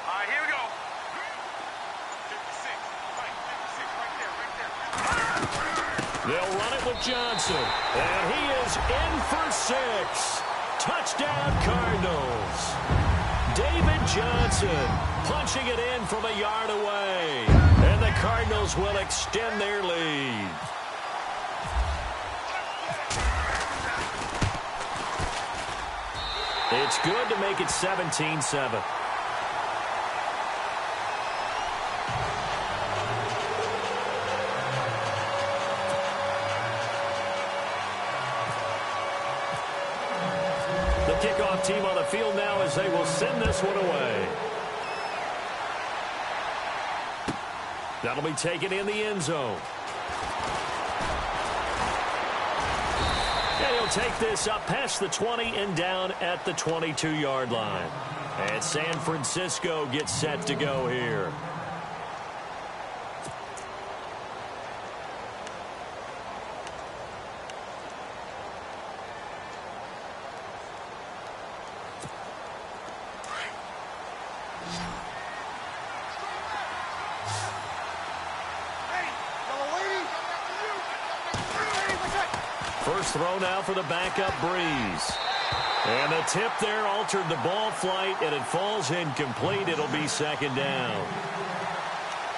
right, here we go. 56. Right there. They'll run it with Johnson. And he is in for 6. Touchdown, Cardinals. David Johnson punching it in from a yard away. And the Cardinals will extend their lead. It's good to make it 17-7. The kickoff team on the field now as they will send this one away. That'll be taken in the end zone. And he'll take this up past the 20 and down at the 22-yard line. And San Francisco gets set to go here. First throw now for the backup Breeze. And the tip there altered the ball flight, and it falls incomplete. It'll be 2nd down.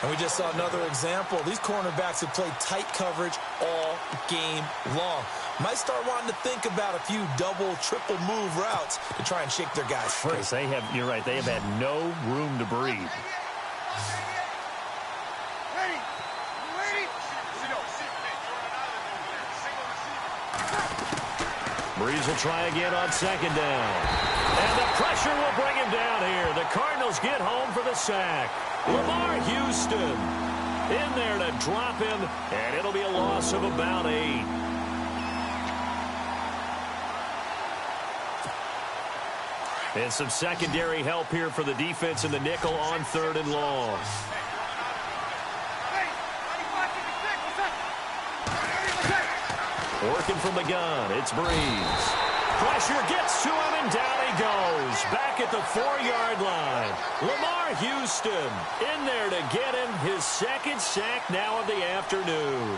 And we just saw another example. These cornerbacks have played tight coverage all game long. Might start wanting to think about a few double, triple move routes to try and shake their guys free. You're right, they have had no room to breathe. Breeze will try again on 2nd down. And the pressure will bring him down here. The Cardinals get home for the sack. Lamar Houston in there to drop him, and it'll be a loss of about 8. And some secondary help here for the defense in the nickel on 3rd and long. Working from the gun, it's Breeze. Pressure gets to him, and down he goes. Back at the 4-yard line. Lamar Houston in there to get him his 2nd sack now of the afternoon.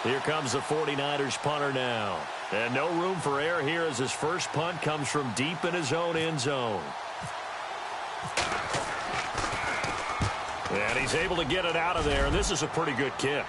Here comes the 49ers punter now. And no room for error here as his first punt comes from deep in his own end zone. And he's able to get it out of there, and this is a pretty good kick.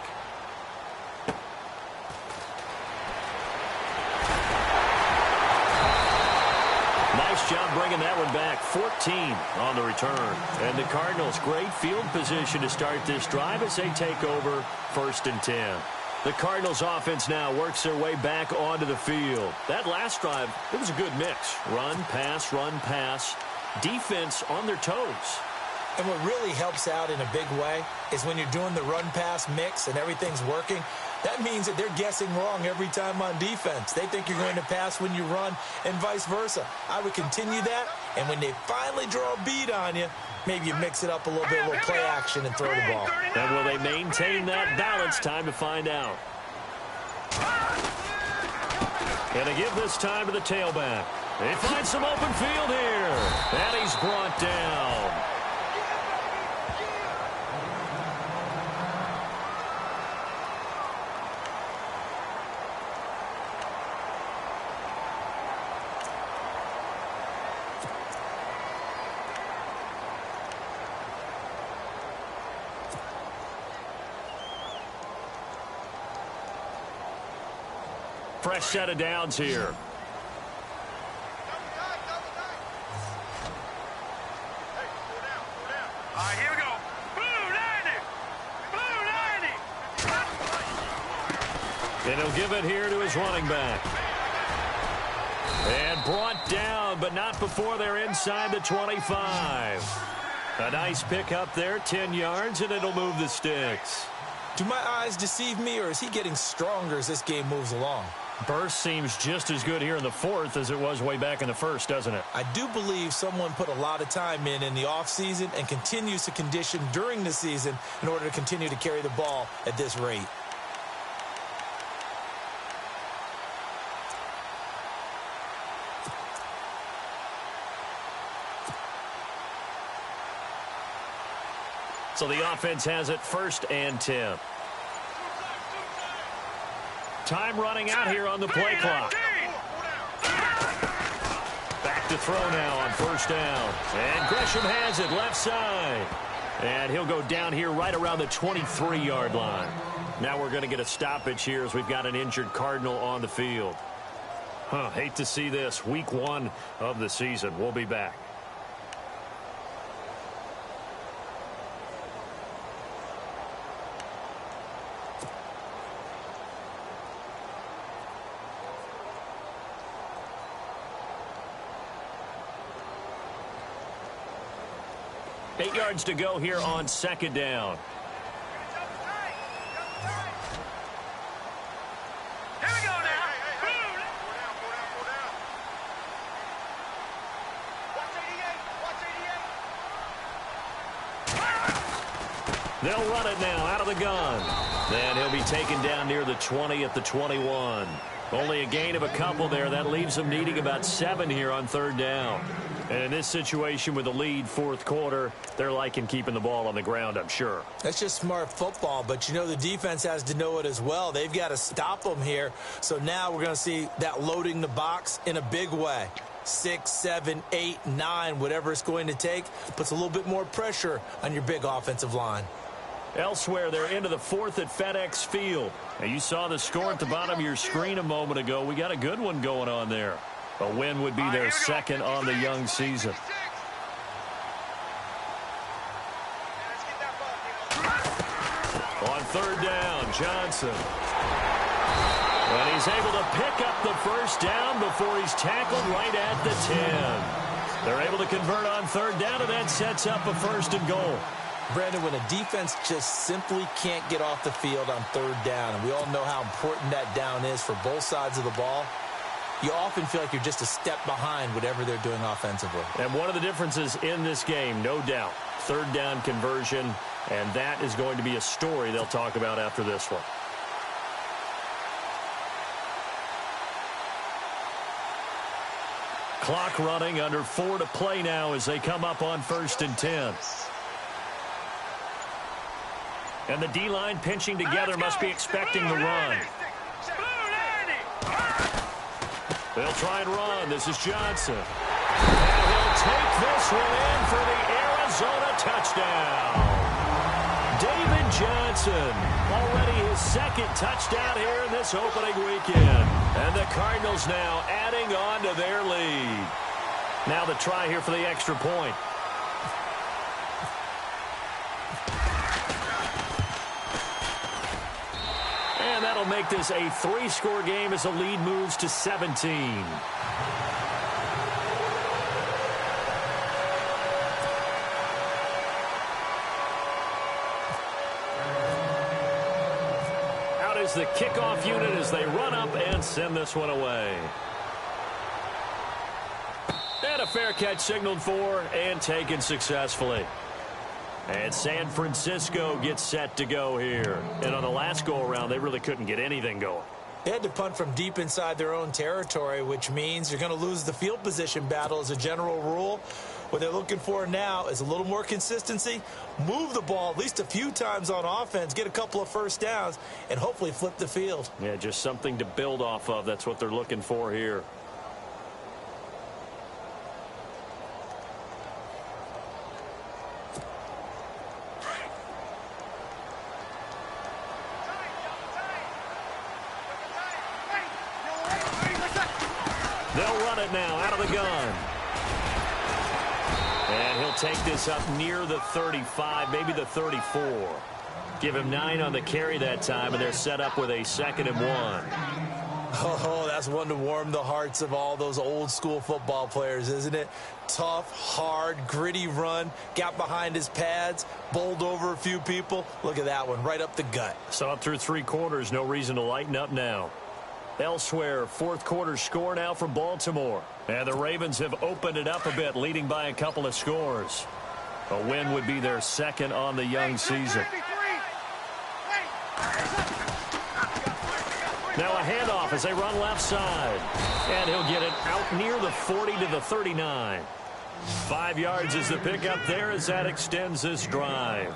Nice job bringing that one back. 14 on the return. And the Cardinals, great field position to start this drive as they take over 1st and 10. The Cardinals offense now works their way back onto the field. That last drive, it was a good mix. Run, pass, defense on their toes. And what really helps out in a big way is when you're doing the run-pass mix and everything's working, that means that they're guessing wrong every time on defense. They think you're going to pass when you run and vice versa. I would continue that, and when they finally draw a beat on you, maybe you mix it up a little bit, a little play action and throw the ball. And will they maintain that balance? Time to find out. And they give this time to the tailback. They find some open field here. And he's brought down. Fresh set of downs here. Here we go. Blue 90. Blue 90. And he'll give it here to his running back. And brought down, but not before they're inside the 25. A nice pick up there, 10 yards, and it'll move the sticks. Do my eyes deceive me, or is he getting stronger as this game moves along? Burst seems just as good here in the 4th as it was way back in the 1st, doesn't it? I do believe someone put a lot of time in the offseason and continues to condition during the season in order to continue to carry the ball at this rate. So the offense has it 1st and 10. Time running out here on the play clock. Back to throw now on 1st down. And Gresham has it left side. And he'll go down here right around the 23-yard line. Now we're going to get a stoppage here as we've got an injured Cardinal on the field. Hate to see this. Week 1 of the season. We'll be back. Eight yards to go here on 2nd down. Here we go now. They'll run it now out of the gun. And he'll be taken down near the 20 at the 21. Only a gain of a couple there. That leaves them needing about 7 here on 3rd down. And in this situation with the lead 4th quarter, they're liking keeping the ball on the ground, I'm sure. That's just smart football, but you know the defense has to know it as well. They've got to stop them here. So now we're going to see that loading the box in a big way. 6, 7, 8, 9, whatever it's going to take, puts a little bit more pressure on your big offensive line. Elsewhere, they're into the 4th at FedEx Field. Now, you saw the score at the bottom of your screen a moment ago. We got a good one going on there. A win would be their 2nd on the young season. On 3rd down, Johnson. And he's able to pick up the 1st down before he's tackled right at the 10. They're able to convert on 3rd down, and that sets up a 1st and goal. Brandon, when a defense just simply can't get off the field on 3rd down, and we all know how important that down is for both sides of the ball, you often feel like you're just a step behind whatever they're doing offensively. And one of the differences in this game, no doubt, 3rd down conversion, and that is going to be a story they'll talk about after this one. Clock running, under 4 to play now as they come up on 1st and 10. And the D-line pinching together must be expecting the run. They'll try and run. This is Johnson. And he'll take this one in for the Arizona touchdown. David Johnson, already his second touchdown here in this opening weekend. And the Cardinals now adding on to their lead. Now the try here for the extra point. And that'll make this a 3-score game as the lead moves to 17. Out is the kickoff unit as they run up and send this one away. And a fair catch signaled for and taken successfully. And San Francisco gets set to go here. And on the last go-around, they really couldn't get anything going. They had to punt from deep inside their own territory, which means you're going to lose the field position battle as a general rule. What they're looking for now is a little more consistency, move the ball at least a few times on offense, get a couple of first downs, and hopefully flip the field. Yeah, just something to build off of. That's what they're looking for here. They'll run it now out of the gun. And he'll take this up near the 35, maybe the 34. Give him 9 on the carry that time, and they're set up with a 2nd and 1. Oh, that's one to warm the hearts of all those old school football players, isn't it? Tough, hard, gritty run, got behind his pads, bowled over a few people. Look at that one, right up the gut. So up through 3 quarters, no reason to lighten up now. Elsewhere, 4th quarter score now from Baltimore. And the Ravens have opened it up a bit, leading by a couple of scores. A win would be their 2nd on the young season. Now a handoff as they run left side. And he'll get it out near the 40 to the 39. 5 yards is the pickup there as that extends this drive.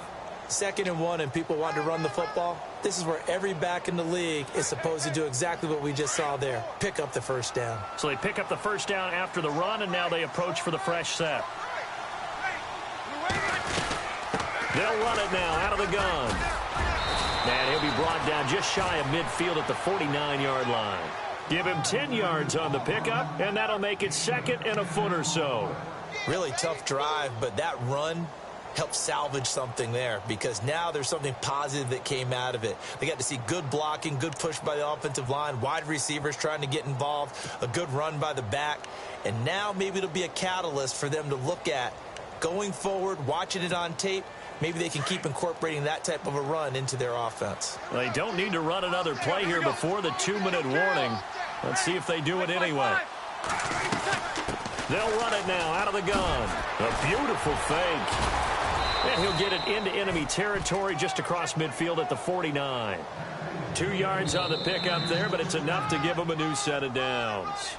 2nd and 1 and people want to run the football. This is where every back in the league is supposed to do exactly what we just saw there. Pick up the first down. So they pick up the first down after the run, and now they approach for the fresh set. They'll run it now out of the gun. And he'll be brought down just shy of midfield at the 49-yard line. Give him 10 yards on the pickup, and that'll make it 2nd and a foot or so. Really tough drive, but that run help salvage something there because now there's something positive that came out of it. They got to see good blocking, good push by the offensive line, wide receivers trying to get involved, a good run by the back, and now maybe it'll be a catalyst for them to look at going forward, watching it on tape. Maybe they can keep incorporating that type of a run into their offense. They don't need to run another play here before the 2-minute warning. Let's see if they do it anyway. They'll run it now out of the gun. A beautiful fake. And he'll get it into enemy territory just across midfield at the 49. 2 yards on the pickup there, but it's enough to give him a new set of downs.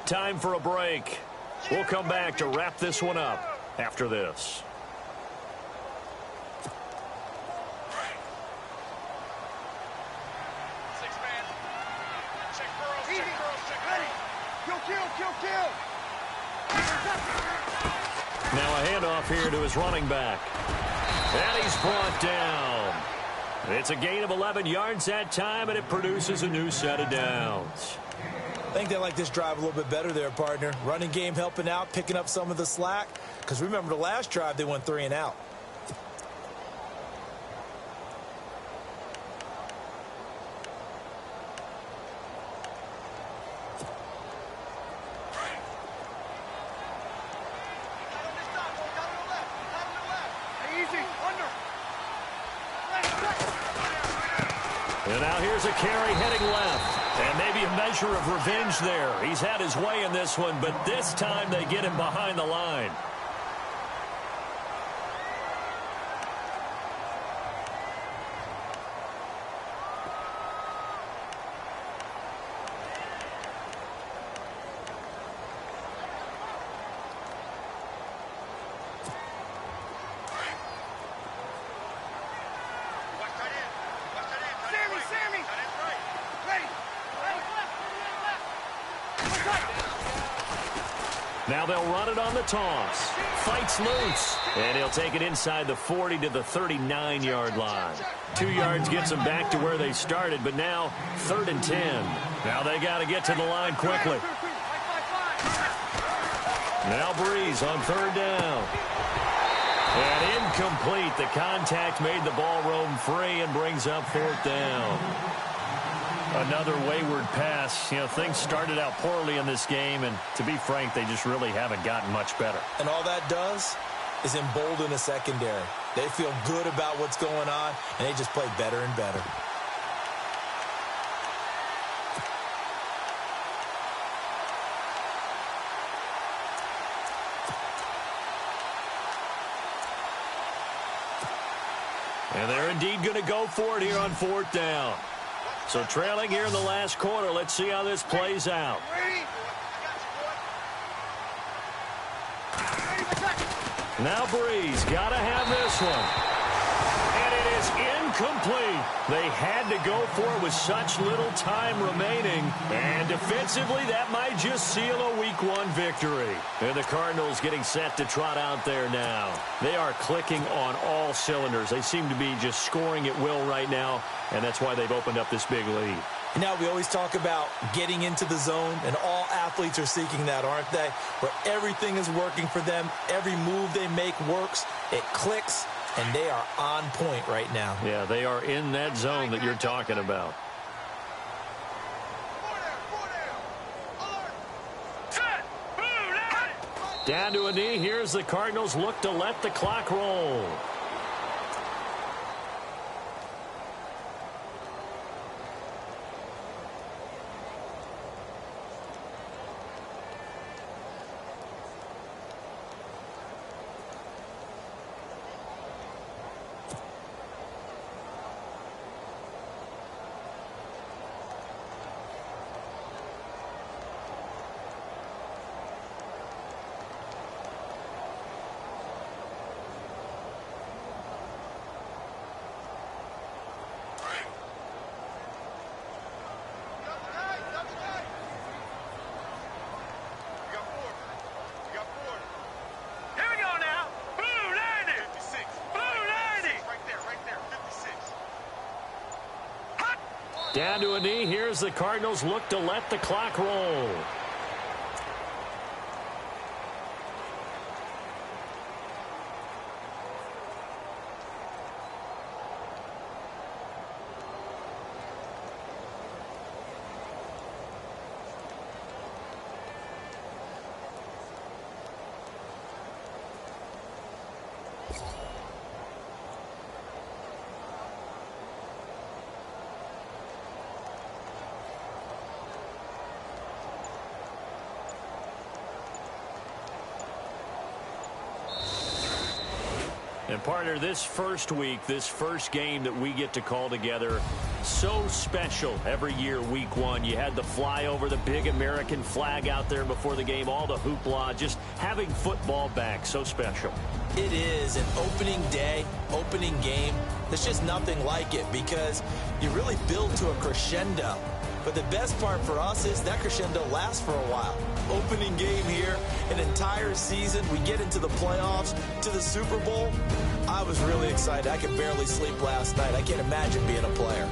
Time for a break. We'll come back to wrap this one up after this. Now a handoff here to his running back. And he's brought down. It's a gain of 11 yards that time, and it produces a new set of downs. I think they like this drive a little bit better there, partner. Running game helping out, picking up some of the slack. Because remember, the last drive, they went 3 and out. And now here's a carry heading left. And maybe a measure of revenge there. He's had his way in this one, but this time they get him behind the line. Now they'll run it on the toss. Fights loose. And he'll take it inside the 40 to the 39-yard line. 2 yards gets them back to where they started, but now 3rd and 10. Now they got to get to the line quickly. Now Breeze on 3rd down. And incomplete. The contact made the ball roam free and brings up 4th down. Another wayward pass. You know, things started out poorly in this game, and to be frank, they just really haven't gotten much better. And all that does is embolden a secondary. They feel good about what's going on, and they just play better and better. And they're indeed going to go for it here on 4th down. So trailing here in the last quarter. Let's see how this plays out. Now Breeze got to have this one. And it is incomplete. They had to go for it with such little time remaining. And defensively, that might just seal a Week 1 victory. And the Cardinals getting set to trot out there now. They are clicking on all cylinders. They seem to be just scoring at will right now. And that's why they've opened up this big lead. Now, we always talk about getting into the zone, and all athletes are seeking that, aren't they? Where everything is working for them. Every move they make works. It clicks, and they are on point right now. Yeah, they are in that zone that you're talking about. Down to a knee. Here's the Cardinals look to let the clock roll. Down to a knee. Here's the Cardinals look to let the clock roll. And partner, this first week, this first game that we get to call together, so special every year, Week 1. You had the flyover, the big American flag out there before the game, all the hoopla, just having football back, so special. It is an opening day, opening game. There's just nothing like it because you really build to a crescendo. But the best part for us is that crescendo lasts for a while. Opening game here, an entire season. We get into the playoffs, to the Super Bowl. I was really excited. I could barely sleep last night. I can't imagine being a player.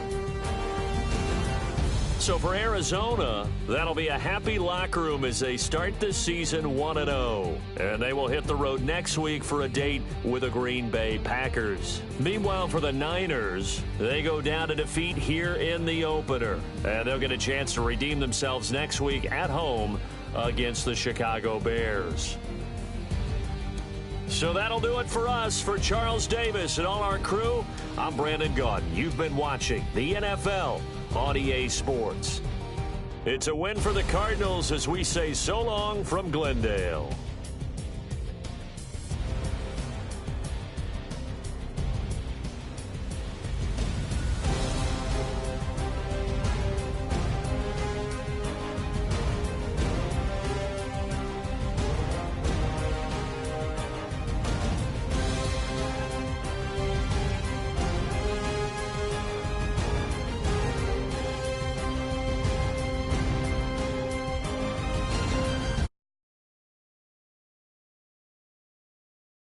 So for Arizona, that'll be a happy locker room as they start the season 1-0. And they will hit the road next week for a date with the Green Bay Packers. Meanwhile, for the Niners, they go down to defeat here in the opener. And they'll get a chance to redeem themselves next week at home against the Chicago Bears. So that'll do it for us. For Charles Davis and all our crew, I'm Brandon Gaudin. You've been watching the NFL on EA Sports. It's a win for the Cardinals as we say so long from Glendale.